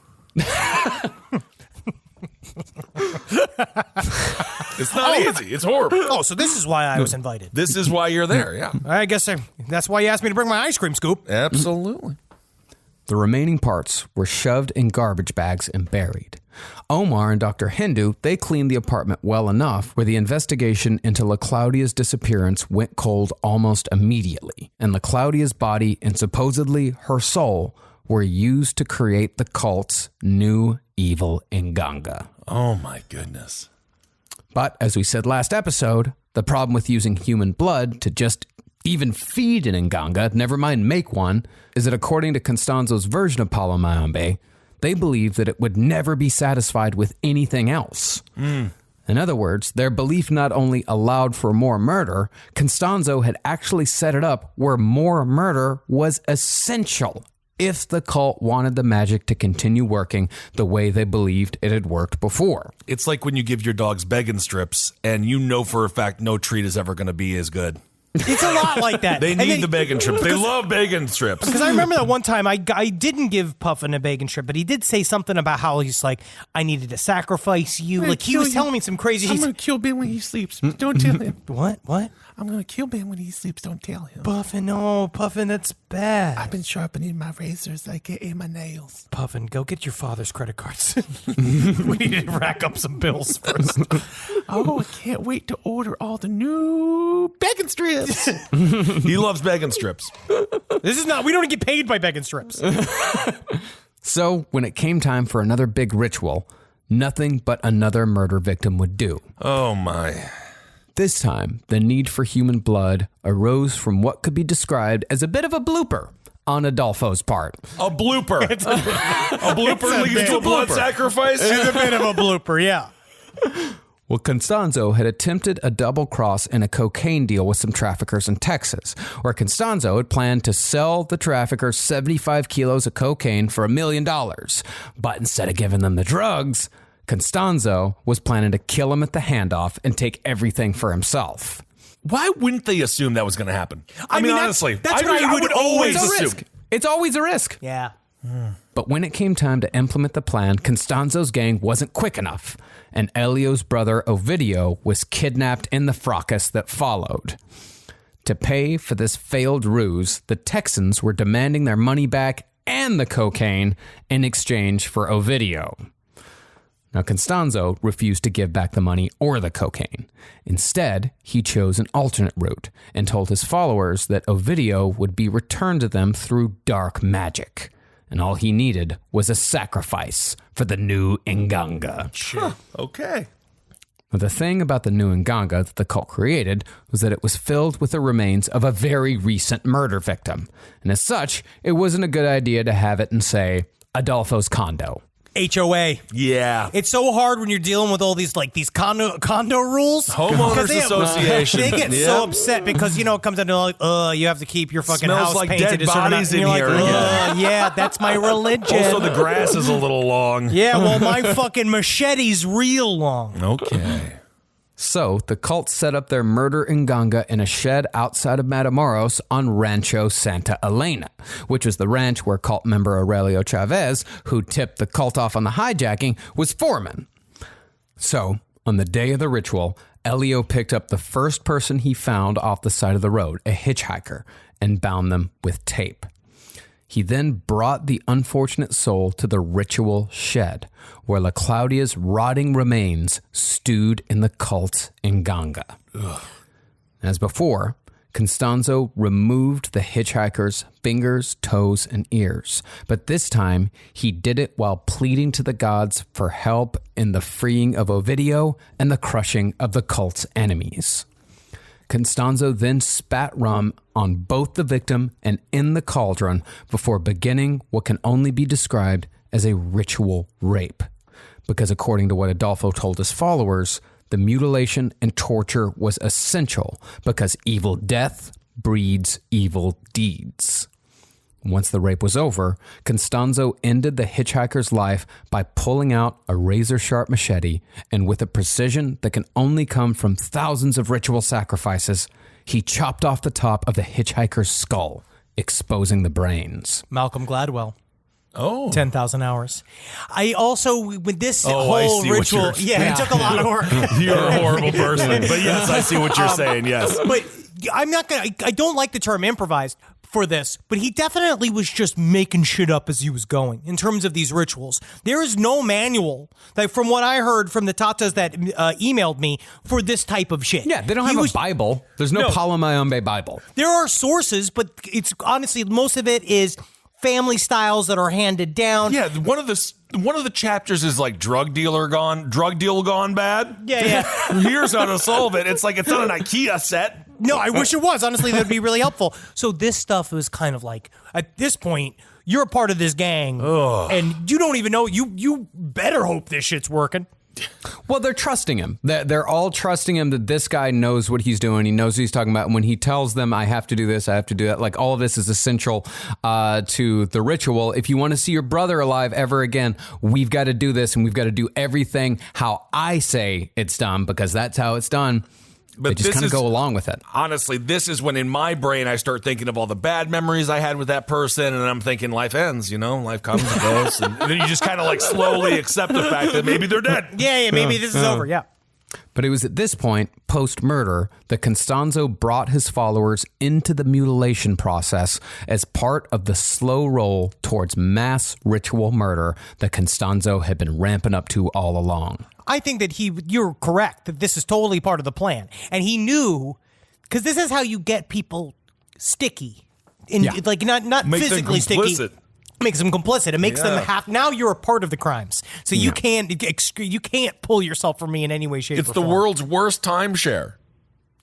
It's not easy. It's horrible. Oh, so this is why I was invited. This is why you're there, yeah. I guess that's why you asked me to bring my ice cream scoop. Absolutely. The remaining parts were shoved in garbage bags and buried. Omar and Dr. Hindu, they cleaned the apartment well enough where the investigation into LaClaudia's disappearance went cold almost immediately, and LaClaudia's body and supposedly her soul were used to create the cult's new evil Nganga. Oh my goodness. But as we said last episode, the problem with using human blood to just even feed an Nganga, never mind make one, is that according to Constanzo's version of Palo Mayombe, they believe that it would never be satisfied with anything else. In other words, their belief not only allowed for more murder, Constanzo had actually set it up where more murder was essential if the cult wanted the magic to continue working the way they believed it had worked before. It's like when you give your dogs begging strips and you know for a fact no treat is ever going to be as good. It's a lot like that. They need the bacon strips. They love bacon strips. Because I remember that one time I didn't give Puffin a bacon strip, but he did say something about how he's like, I needed to sacrifice you. Like he was telling me some crazy. I'm going to kill Ben when he sleeps. Don't tell him. What? I'm going to kill Ben when he sleeps. Don't tell him. Puffin, no, Puffin, that's bad. I've been sharpening my razors like in my nails. Puffin, go get your father's credit cards. We need to rack up some bills first. Oh, I can't wait to order all the new bacon strips. He loves bacon strips. We don't get paid by bacon strips. So when it came time for another big ritual, nothing but another murder victim would do. Oh my. This time, the need for human blood arose from what could be described as a bit of a blooper on Adolfo's part. A blooper. A blooper leads to a blood sacrifice? It's a bit of a blooper, yeah. Well, Constanzo had attempted a double cross in a cocaine deal with some traffickers in Texas, where Constanzo had planned to sell the traffickers 75 kilos of cocaine for $1 million. But instead of giving them the drugs, Constanzo was planning to kill him at the handoff and take everything for himself. Why wouldn't they assume that was going to happen? I mean, honestly, that's what I would always It's a assume. risk. It's always a risk. Yeah. But when it came time to implement the plan, Constanzo's gang wasn't quick enough, and Elio's brother Ovidio was kidnapped in the fracas that followed. To pay for this failed ruse, the Texans were demanding their money back and the cocaine in exchange for Ovidio. Now, Constanzo refused to give back the money or the cocaine. Instead, he chose an alternate route and told his followers that Ovidio would be returned to them through dark magic. And all he needed was a sacrifice for the new Nganga. Sure. Okay. Now, the thing about the new Nganga that the cult created was that it was filled with the remains of a very recent murder victim. And as such, it wasn't a good idea to have it in, say, Adolfo's condo. HOA. Yeah. It's so hard when you're dealing with all these condo rules. Homeowners Association. They get so upset because, it comes down to like, you have to keep your fucking Smells house like painted dead a certain amount. bodies And in you're here. Like, yeah, that's my religion. Also, the grass is a little long. Yeah, well, my fucking machete's real long. Okay. So, the cult set up their murder Nganga in a shed outside of Matamoros on Rancho Santa Elena, which was the ranch where cult member Aurelio Chavez, who tipped the cult off on the hijacking, was foreman. So, on the day of the ritual, Elio picked up the first person he found off the side of the road, a hitchhiker, and bound them with tape. He then brought the unfortunate soul to the ritual shed, where LaClaudia's rotting remains stewed in the cult's Nganga. As before, Constanzo removed the hitchhiker's fingers, toes, and ears, but this time he did it while pleading to the gods for help in the freeing of Ovidio and the crushing of the cult's enemies. Constanzo then spat rum on both the victim and in the cauldron before beginning what can only be described as a ritual rape. Because according to what Adolfo told his followers, the mutilation and torture was essential because evil death breeds evil deeds. Once the rape was over, Constanzo ended the hitchhiker's life by pulling out a razor-sharp machete, and with a precision that can only come from thousands of ritual sacrifices, he chopped off the top of the hitchhiker's skull, exposing the brains. Malcolm Gladwell. Oh. 10,000 hours. I also, with this I whole see what ritual, you're- it took a lot of work. You're a horrible person. But yes, I see what you're saying, yes. But I don't like the term improvised. for this, but he definitely was just making shit up as he was going in terms of these rituals. There is no manual, like from what I heard from the Tatas that emailed me, for this type of shit. Yeah, they don't have a Bible. There's no Palo Mayombe Bible. There are sources, but it's honestly, most of it is family styles that are handed down. Yeah, one of the chapters is like drug deal gone bad. Yeah. Here's how to solve it. It's like it's not an IKEA set. No, I wish it was. Honestly, that'd be really helpful. So this stuff was kind of like, at this point, you're a part of this gang, and you don't even know. You better hope this shit's working. Well, they're trusting him. They're all trusting him that this guy knows what he's doing. He knows what he's talking about. And when he tells them, I have to do this, I have to do that, like all of this is essential to the ritual. If you want to see your brother alive ever again, we've got to do this, and we've got to do everything how I say it's done, because that's how it's done. But they just kind of go along with it. Honestly, this is when in my brain I start thinking of all the bad memories I had with that person, and I'm thinking life ends, life comes and goes. And then you just kind of like slowly accept the fact that maybe they're dead. Yeah, maybe this is over, yeah. But it was at this point, post-murder, that Constanzo brought his followers into the mutilation process as part of the slow roll towards mass ritual murder that Constanzo had been ramping up to all along. I think that you're correct, that this is totally part of the plan. And he knew, because this is how you get people sticky. Like not physically sticky. Makes them complicit. It makes them now you're a part of the crimes. So you can't pull yourself from me in any way, shape, or form. It's the world's worst timeshare.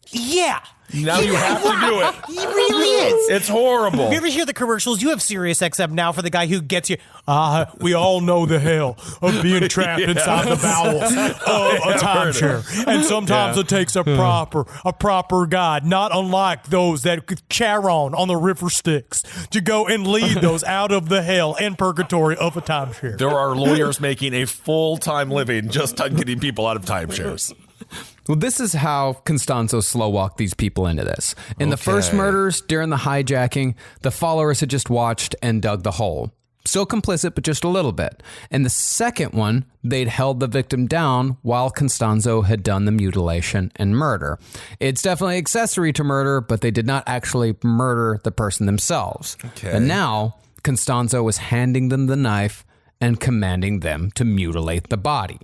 Yeah. Now you have to do it. He really is. It's horrible. You ever hear the commercials? You have Sirius XM now for the guy who gets you. We all know the hell of being trapped inside the bowels of a timeshare. And sometimes it takes a proper guide, not unlike those that Charon on the river Styx, to go and lead those out of the hell and purgatory of a timeshare. There are lawyers making a full-time living just on getting people out of timeshares. Well, this is how Constanzo slow-walked these people into this. In the first murders, during the hijacking, the followers had just watched and dug the hole. Still complicit, but just a little bit. In the second one, they'd held the victim down while Constanzo had done the mutilation and murder. It's definitely accessory to murder, but they did not actually murder the person themselves. And now, Constanzo was handing them the knife and commanding them to mutilate the body.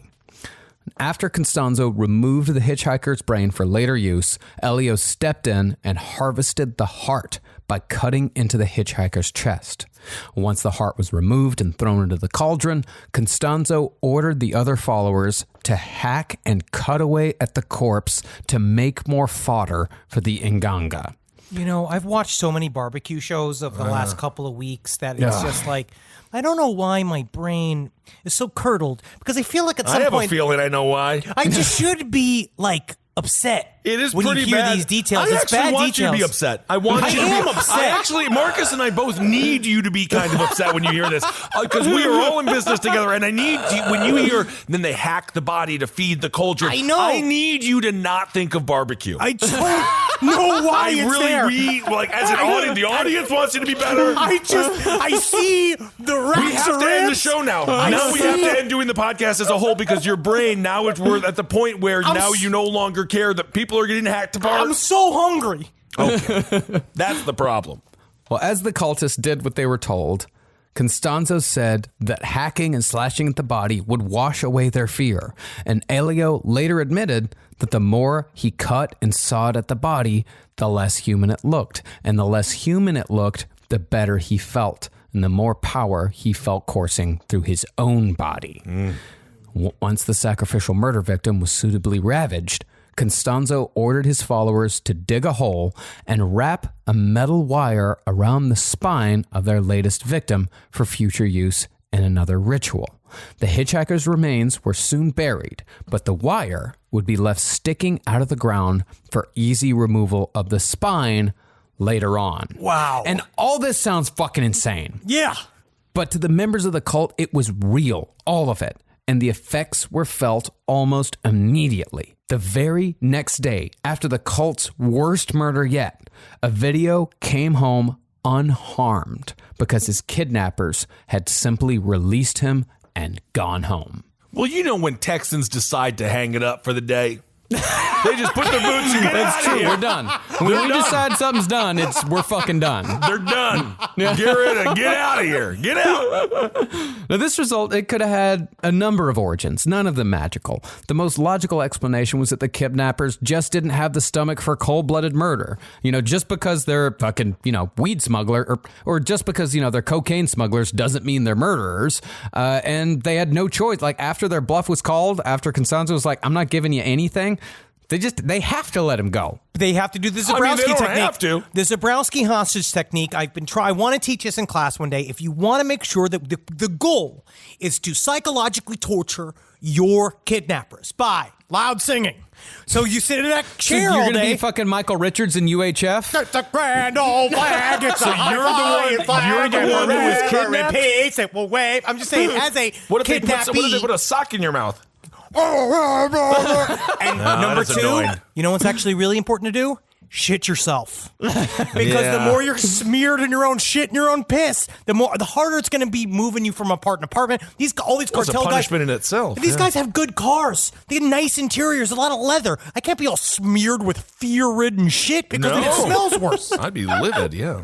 After Constanzo removed the hitchhiker's brain for later use, Elio stepped in and harvested the heart by cutting into the hitchhiker's chest. Once the heart was removed and thrown into the cauldron, Constanzo ordered the other followers to hack and cut away at the corpse to make more fodder for the Inganga. I've watched so many barbecue shows of the last couple of weeks that it's just like, I don't know why my brain is so curdled, because I feel like at some point... I have a feeling I know why. I just should be, like, upset. It is when pretty you hear bad. these details. I it's actually bad want details. you to be upset. I want you to am be upset. Marcus and I both need you to be kind of upset when you hear this, because we are all in business together, and I need you, when you hear, then they hack the body to feed the cauldron. I know. I need you to not think of barbecue. I don't know why it's there. As an audience, the audience wants you to be better. I see the racks We have to end the show now. We have to end doing the podcast as a whole, because your brain, now we're at the point where you no longer care that people are getting hacked apart. I'm so hungry. Okay. That's the problem. Well, as the cultists did what they were told, Constanzo said that hacking and slashing at the body would wash away their fear. And Elio later admitted that the more he cut and sawed at the body, the less human it looked. And the less human it looked, the better he felt. And the more power he felt coursing through his own body. Once the sacrificial murder victim was suitably ravaged, Constanzo ordered his followers to dig a hole and wrap a metal wire around the spine of their latest victim for future use in another ritual. The hitchhiker's remains were soon buried, but the wire would be left sticking out of the ground for easy removal of the spine later on. Wow. And all this sounds fucking insane. Yeah. But to the members of the cult, it was real, all of it. And the effects were felt almost immediately. The very next day, after the cult's worst murder yet, a video came home unharmed because his kidnappers had simply released him and gone home. Well, when Texans decide to hang it up for the day. They just put their boots and get out That's of true. here. We're done. When we decide something's done, we're fucking done. They're done. Get rid of. Get out of here. Get out. Now, this result, it could have had a number of origins, none of them magical. The most logical explanation was that the kidnappers just didn't have the stomach for cold-blooded murder. Just because they're fucking, weed smuggler, or just because, they're cocaine smugglers doesn't mean they're murderers. And they had no choice. Like, after their bluff was called, after Constanzo was like, I'm not giving you anything, they have to let him go. They have to do the I mean, Zabrowski they don't technique. have to. The Zabrowski hostage technique. I want to teach this in class one day. If you want to make sure that the goal is to psychologically torture your kidnappers by loud singing. So you sit in that chair You're all going to day. be fucking Michael Richards in UHF? It's a grand old flag. It's a you're the one who was kidnapped? Repeats, it will wave. I'm just saying, as a What if kidnappee. they put a sock in your mouth? And number that's two, annoying. you know what's actually really important to do? Shit yourself. Because the more you're smeared in your own shit and your own piss, the harder it's going to be moving you from apartment to apartment. All these Well, it's a cartel guys. punishment in itself. These guys have good cars. They have nice interiors, a lot of leather. I can't be all smeared with fear-ridden shit because then it smells worse. I'd be livid, yeah.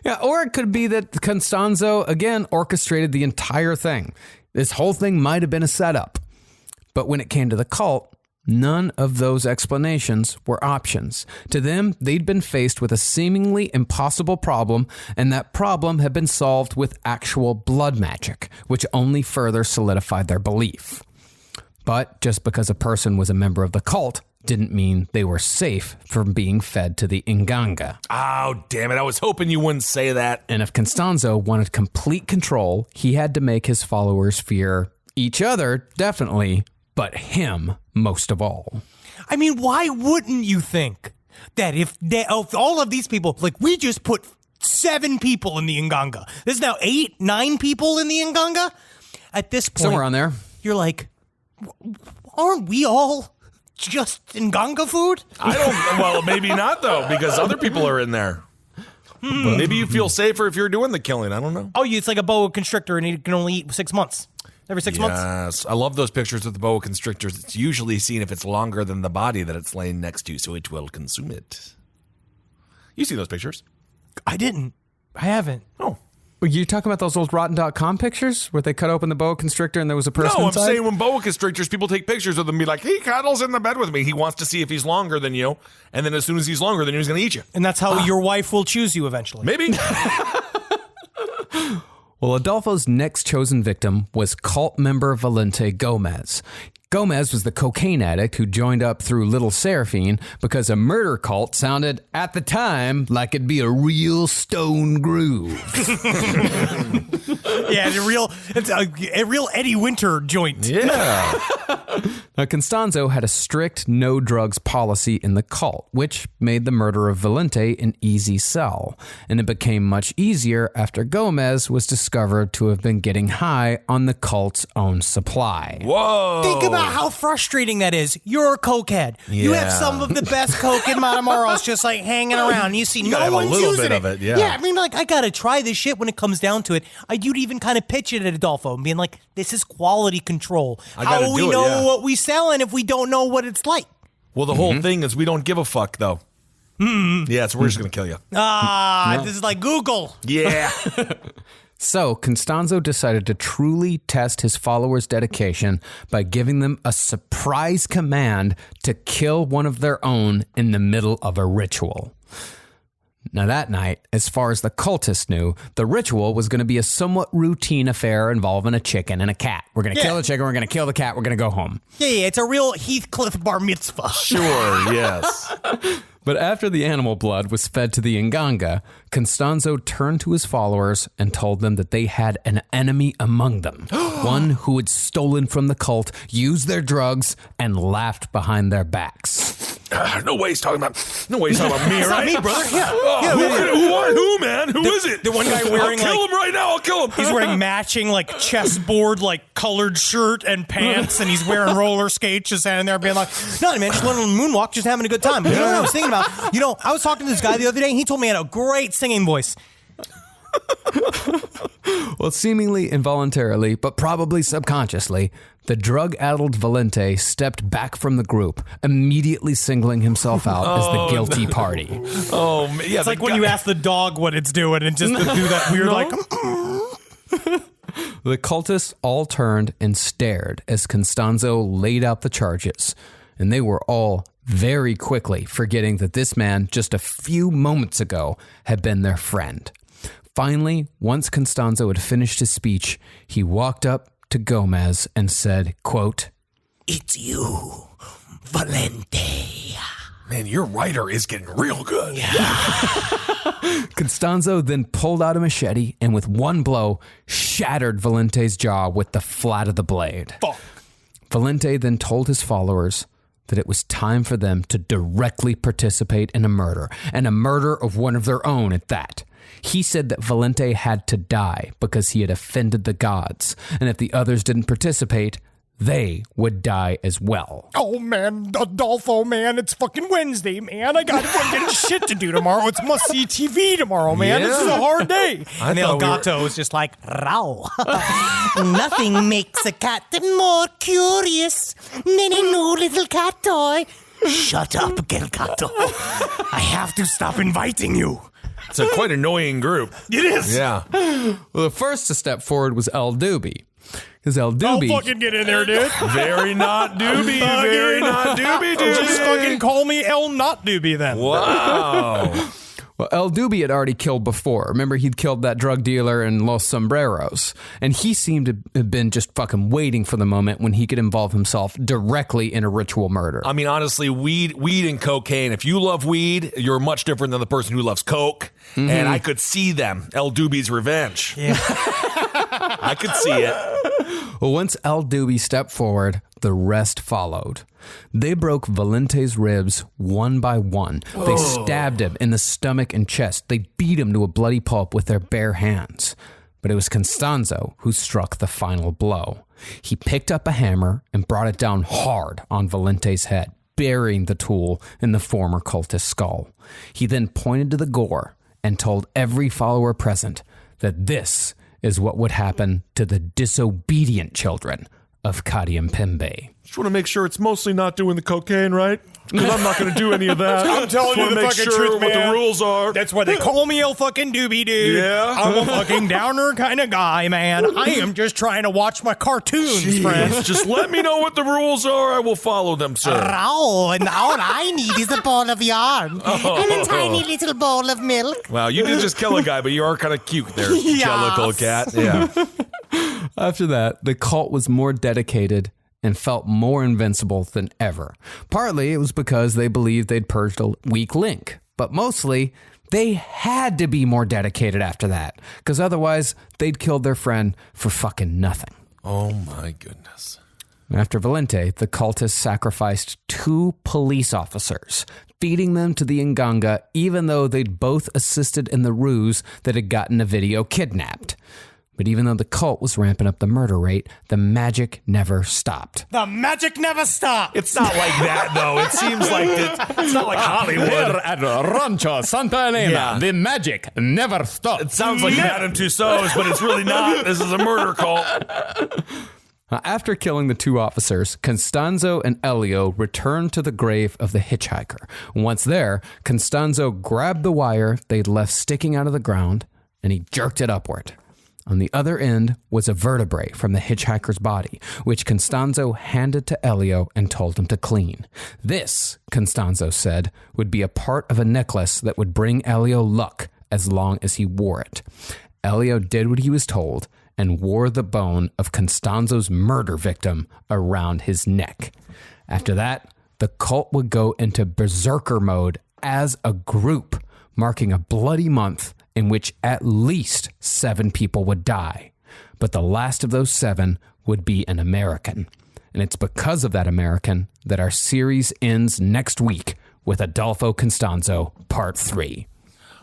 Yeah, or it could be that Constanzo, again, orchestrated the entire thing. This whole thing might have been a setup. But when it came to the cult, none of those explanations were options. To them, they'd been faced with a seemingly impossible problem, and that problem had been solved with actual blood magic, which only further solidified their belief. But just because a person was a member of the cult didn't mean they were safe from being fed to the Inganga. Oh, damn it. I was hoping you wouldn't say that. And if Constanzo wanted complete control, he had to make his followers fear each other, definitely, but him most of all. I mean, why wouldn't you think that if all of these people, like we just put 7 people in the Inganga. There's now 8, 9 people in the Inganga. At this point, Somewhere on there. You're like, aren't we all just Inganga food? Well, maybe not, though, because other people are in there. Maybe you feel safer if you're doing the killing. I don't know. Oh, it's like a boa constrictor and you can only eat 6 months. Every 6 months? Yes. I love those pictures of the boa constrictors. It's usually seen if it's longer than the body that it's laying next to, so it will consume it. You see those pictures? I didn't. I haven't. Oh. Were you talking about those old Rotten.com pictures where they cut open the boa constrictor and there was a person No, I'm inside? saying when boa constrictors, people take pictures of them and be like, he cuddles in the bed with me. He wants to see if he's longer than you. And then as soon as he's longer than you, he's going to eat you. And that's how your wife will choose you eventually. Maybe. Well, Adolfo's next chosen victim was cult member Valente Gomez. Gomez was the cocaine addict who joined up through Little Seraphine because a murder cult sounded, at the time, like it'd be a real stone groove. Yeah, it's a real Eddie Winter joint. Yeah. Now, Constanzo had a strict no drugs policy in the cult, which made the murder of Valente an easy sell. And it became much easier after Gomez was discovered to have been getting high on the cult's own supply. Whoa. Think about how frustrating that is. You're a cokehead. You have Yeah. some of the best coke in Matamoros just like hanging around. And you see gotta no have a one's little using bit it. of it, yeah. Yeah, I mean, like, I gotta try this shit when it comes down to it. You'd even kind of pitch it at Adolfo and being like, this is quality control. How gotta will we do it, know yeah. what we selling if we don't know what it's like? Well, the whole thing is we don't give a fuck, though. Yeah, so we're just going to kill you. This is like Google. Yeah. So, Constanzo decided to truly test his followers' dedication by giving them a surprise command to kill one of their own in the middle of a ritual. Now, that night, as far as the cultists knew, the ritual was going to be a somewhat routine affair involving a chicken and a cat. We're going to kill the chicken, we're going to kill the cat, we're going to go home. Yeah, it's a real Heathcliff bar mitzvah. Sure, yes. But after the animal blood was fed to the Inganga, Constanzo turned to his followers and told them that they had an enemy among them, one who had stolen from the cult, used their drugs, and laughed behind their backs. No way he's talking about me, It's not right? me, brother. Yeah. Who, man? Who is it? The one guy wearing I'll kill like- him right now. I'll kill him. He's wearing matching like chessboard like colored shirt and pants, and he's wearing roller skates, just standing there being like, "Nothing, man. Just went on a moonwalk, just having a good time." But you know what I was thinking about? I was talking to this guy the other day, and he told me he had a great singing voice. Well, seemingly involuntarily, but probably subconsciously, the drug-addled Valente stepped back from the group, immediately singling himself out as the guilty party. Oh, yeah. It's like when you ask the dog what it's doing and just to do that weird like... The cultists all turned and stared as Constanzo laid out the charges, and they were all very quickly forgetting that this man just a few moments ago had been their friend. Finally, once Constanzo had finished his speech, he walked up to Gomez and said, quote, It's you, Valente. Man, your writer is getting real good. Constanzo then pulled out a machete and with one blow shattered Valente's jaw with the flat of the blade. Fuck. Valente then told his followers that it was time for them to directly participate in a murder, and a murder of one of their own at that. He said that Valente had to die because he had offended the gods, and if the others didn't participate, they would die as well. Oh, man, Adolfo, man, it's fucking Wednesday, man. I got fucking shit to do tomorrow. It's must-see TV tomorrow, man. Yeah. This is a hard day. And El thought we were- Gato is just like, Rao. Nothing makes a cat more curious than a new little cat toy. Shut up, El Gato. I have to stop inviting you. It's a quite annoying group. It is. Yeah. Well, the first to step forward was El Doobie. Because El I'll Doobie... fucking get in there, dude. Very not Doobie. Very not Doobie, dude. Just fucking call me El Not Doobie then. Wow. Well, El Doobie had already killed before. Remember, he'd killed that drug dealer in Los Sombreros. And he seemed to have been just fucking waiting for the moment when he could involve himself directly in a ritual murder. I mean, honestly, weed and cocaine. If you love weed, you're much different than the person who loves coke. Mm-hmm. And I could see them. El Doobie's revenge. Yeah. I could see it. Well, once El Doobie stepped forward, the rest followed. They broke Valente's ribs one by one. They stabbed him in the stomach and chest. They beat him to a bloody pulp with their bare hands. But it was Constanzo who struck the final blow. He picked up a hammer and brought it down hard on Valente's head, burying the tool in the former cultist's skull. He then pointed to the gore and told every follower present that this is what would happen to the disobedient children of Kadiampembe. Just want to make sure it's mostly not doing the cocaine, right? Because I'm not going to do any of that. I'm telling you the make fucking sure truth, what man. the rules are. That's why they call me El fucking Doobie, dude. Yeah? I'm a fucking downer kind of guy, man. I am just trying to watch my cartoons, friends. Just let me know what the rules are. I will follow them, sir. Oh, and all I need is a ball of yarn and a tiny little bowl of milk. Wow, you did just kill a guy, but you are kind of cute there, Yes. Jellicle Cat. Yeah. After that, the cult was more dedicated and felt more invincible than ever. Partly it was because they believed they'd purged a weak link, but mostly they had to be more dedicated after that, because otherwise they'd killed their friend for fucking nothing. Oh my goodness. After Valente, the cultists sacrificed 2 police officers, feeding them to the Nganga even though they'd both assisted in the ruse that had gotten the video kidnapped. But even though the cult was ramping up the murder rate, the magic never stopped. The magic never stops. It's not like that, though. It seems like it's not like Hollywood. At Rancho Santa Elena, Yeah. the magic never stopped. It sounds like Madame Tussauds, but it's really not. This is a murder cult. After killing the 2 officers, Constanzo and Elio returned to the grave of the hitchhiker. Once there, Constanzo grabbed the wire they'd left sticking out of the ground, and he jerked it upward. On the other end was a vertebrae from the hitchhiker's body, which Constanzo handed to Elio and told him to clean. This, Constanzo said, would be a part of a necklace that would bring Elio luck as long as he wore it. Elio did what he was told and wore the bone of Constanzo's murder victim around his neck. After that, the cult would go into berserker mode as a group, marking a bloody month in which at least 7 people would die. But the last of those 7 would be an American. And it's because of that American that our series ends next week with Adolfo Constanzo, Part 3.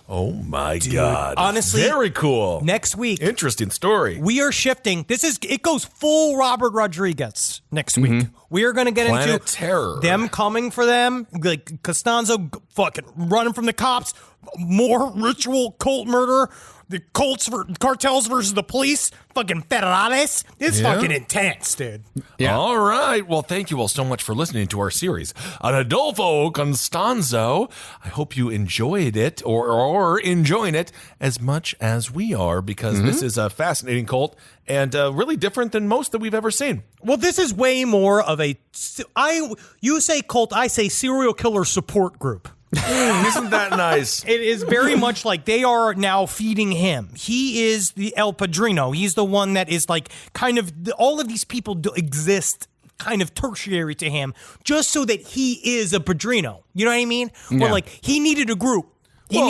Oh my God. honestly, very cool. Next week, Interesting story. we are shifting. It goes full Robert Rodriguez next week. We are going to get Planet into Terror. them coming for them, like Costanzo fucking running from the cops, more ritual cult murder, the cartels versus the police, fucking federales. It's fucking intense, dude. Yeah. All right. Well, thank you all so much for listening to our series on Adolfo Constanzo. I hope you enjoyed it or enjoying it as much as we are, because this is a fascinating cult and really different than most that we've ever seen. Well, this is way more of you say cult, I say serial killer support group. Isn't that nice? It is very much like they are now feeding him. He is the El Padrino. He's the one that is like kind of all of these people exist kind of tertiary to him just so that he is a Padrino. You know what I mean? Yeah. Or like he needed a group. El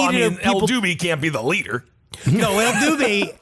Doobie can't be the leader. No, El Doobie,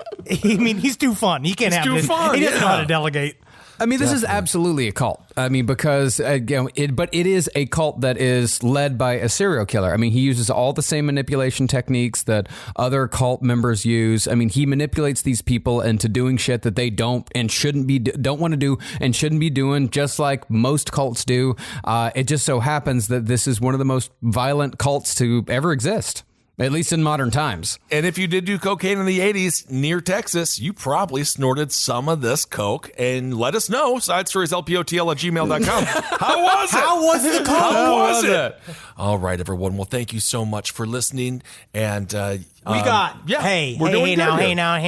he's too fun. He can't have too this. fun, He doesn't know how yeah. to delegate. I mean, this is absolutely a cult. I mean, because but it is a cult that is led by a serial killer. I mean, he uses all the same manipulation techniques that other cult members use. I mean, he manipulates these people into doing shit that they don't want to do and shouldn't be doing, just like most cults do. It just so happens that this is one of the most violent cults to ever exist. At least in modern times. And if you did do cocaine in the 80s near Texas, you probably snorted some of this coke. And let us know, sidestorieslpotl@gmail.com. How was it? How was the cult? How was it? All right, everyone. Well, thank you so much for listening. And Hey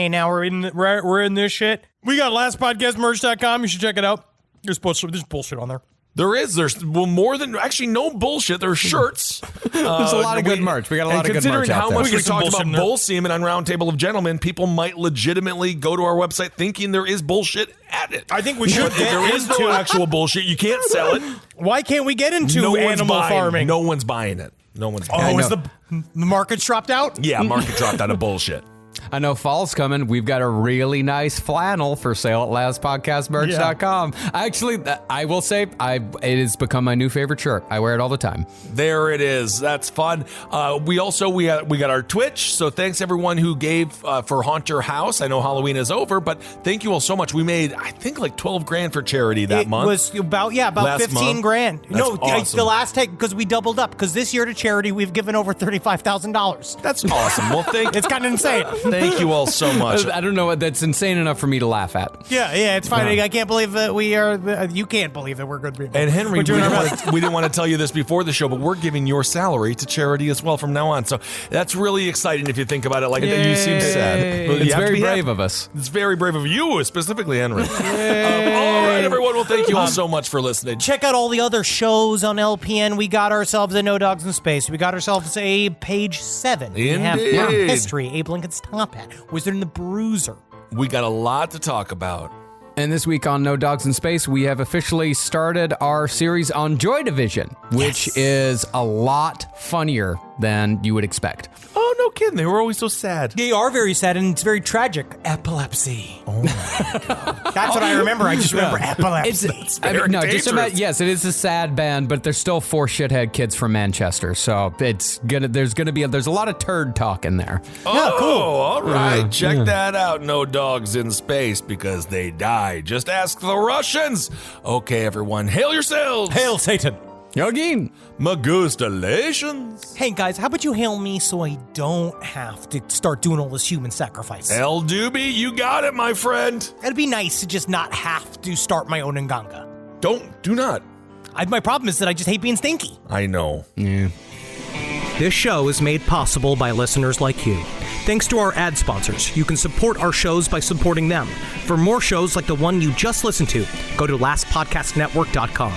now, we're in this shit. We got lastpodcastmerch.com. You should check it out. There's bullshit on there. There's more than actually no bullshit. There's shirts. There's a lot of good merch. We got a lot of good merch Considering out how there. much we get some talked about bullshit in there. bull semen on Roundtable of Gentlemen, people might legitimately go to our website thinking there is bullshit at it. I think we should If there is no actual bullshit, you can't sell it. Why can't we get into No one's animal buying. farming? No one's buying it. No one's buying Oh, it. is the market's dropped out? Yeah, market dropped out of bullshit. I know fall's coming. We've got a really nice flannel for sale at lastpodcastmerch.com. Actually, I will say it has become my new favorite shirt. I wear it all the time. There it is. That's fun. We got our Twitch. So thanks everyone who gave for Haunter House. I know Halloween is over, but thank you all so much. We made, I think, like 12 grand for charity that month. It was about Last 15 month. grand. That's awesome. The last take, because we doubled up, because this year to charity, we've given over $35,000. That's awesome. Well, It's kind of insane. thank you all so much. I don't know what that's insane enough for me to laugh at. Yeah, it's fine. I can't believe that we are, you can't believe that we're good people. And Henry, We're doing our best. we didn't want to tell you this before the show, but we're giving your salary to charity as well from now on. So that's really exciting if you think about it. Like you seem sad. Well, you It's have to very be brave happy. of us. It's very brave of you, specifically Henry. All right, everyone. Well, thank you all so much for listening. Check out all the other shows on LPN. We got ourselves a No Dogs in Space. We got ourselves a Page 7. We have Indeed. History, Abe Lincoln's Top Hat, Wizard and the Bruiser. We got a lot to talk about. And this week on No Dogs in Space, we have officially started our series on Joy Division, which is a lot funnier than you would expect. Oh, no kidding. They were always so sad. They are very sad and it's very tragic. Epilepsy. Oh, my God. That's what I remember. I just remember epilepsy. very dangerous. Yes, it is a sad band, but there's still 4 shithead kids from Manchester, so there's a lot of turd talk in there. Oh, cool. All right. Check that out. No Dogs in Space, because they die. Just ask the Russians. Okay, everyone. Hail yourselves. Hail Satan. Yogin. Magustalations. Hey guys, how about you hail me so I don't have to start doing all this human sacrifice? El Doobie, you got it, my friend. It'd be nice to just not have to start my own Nganga. Do not. My problem is that I just hate being stinky. I know. Yeah. This show is made possible by listeners like you. Thanks to our ad sponsors, you can support our shows by supporting them. For more shows like the one you just listened to, go to lastpodcastnetwork.com.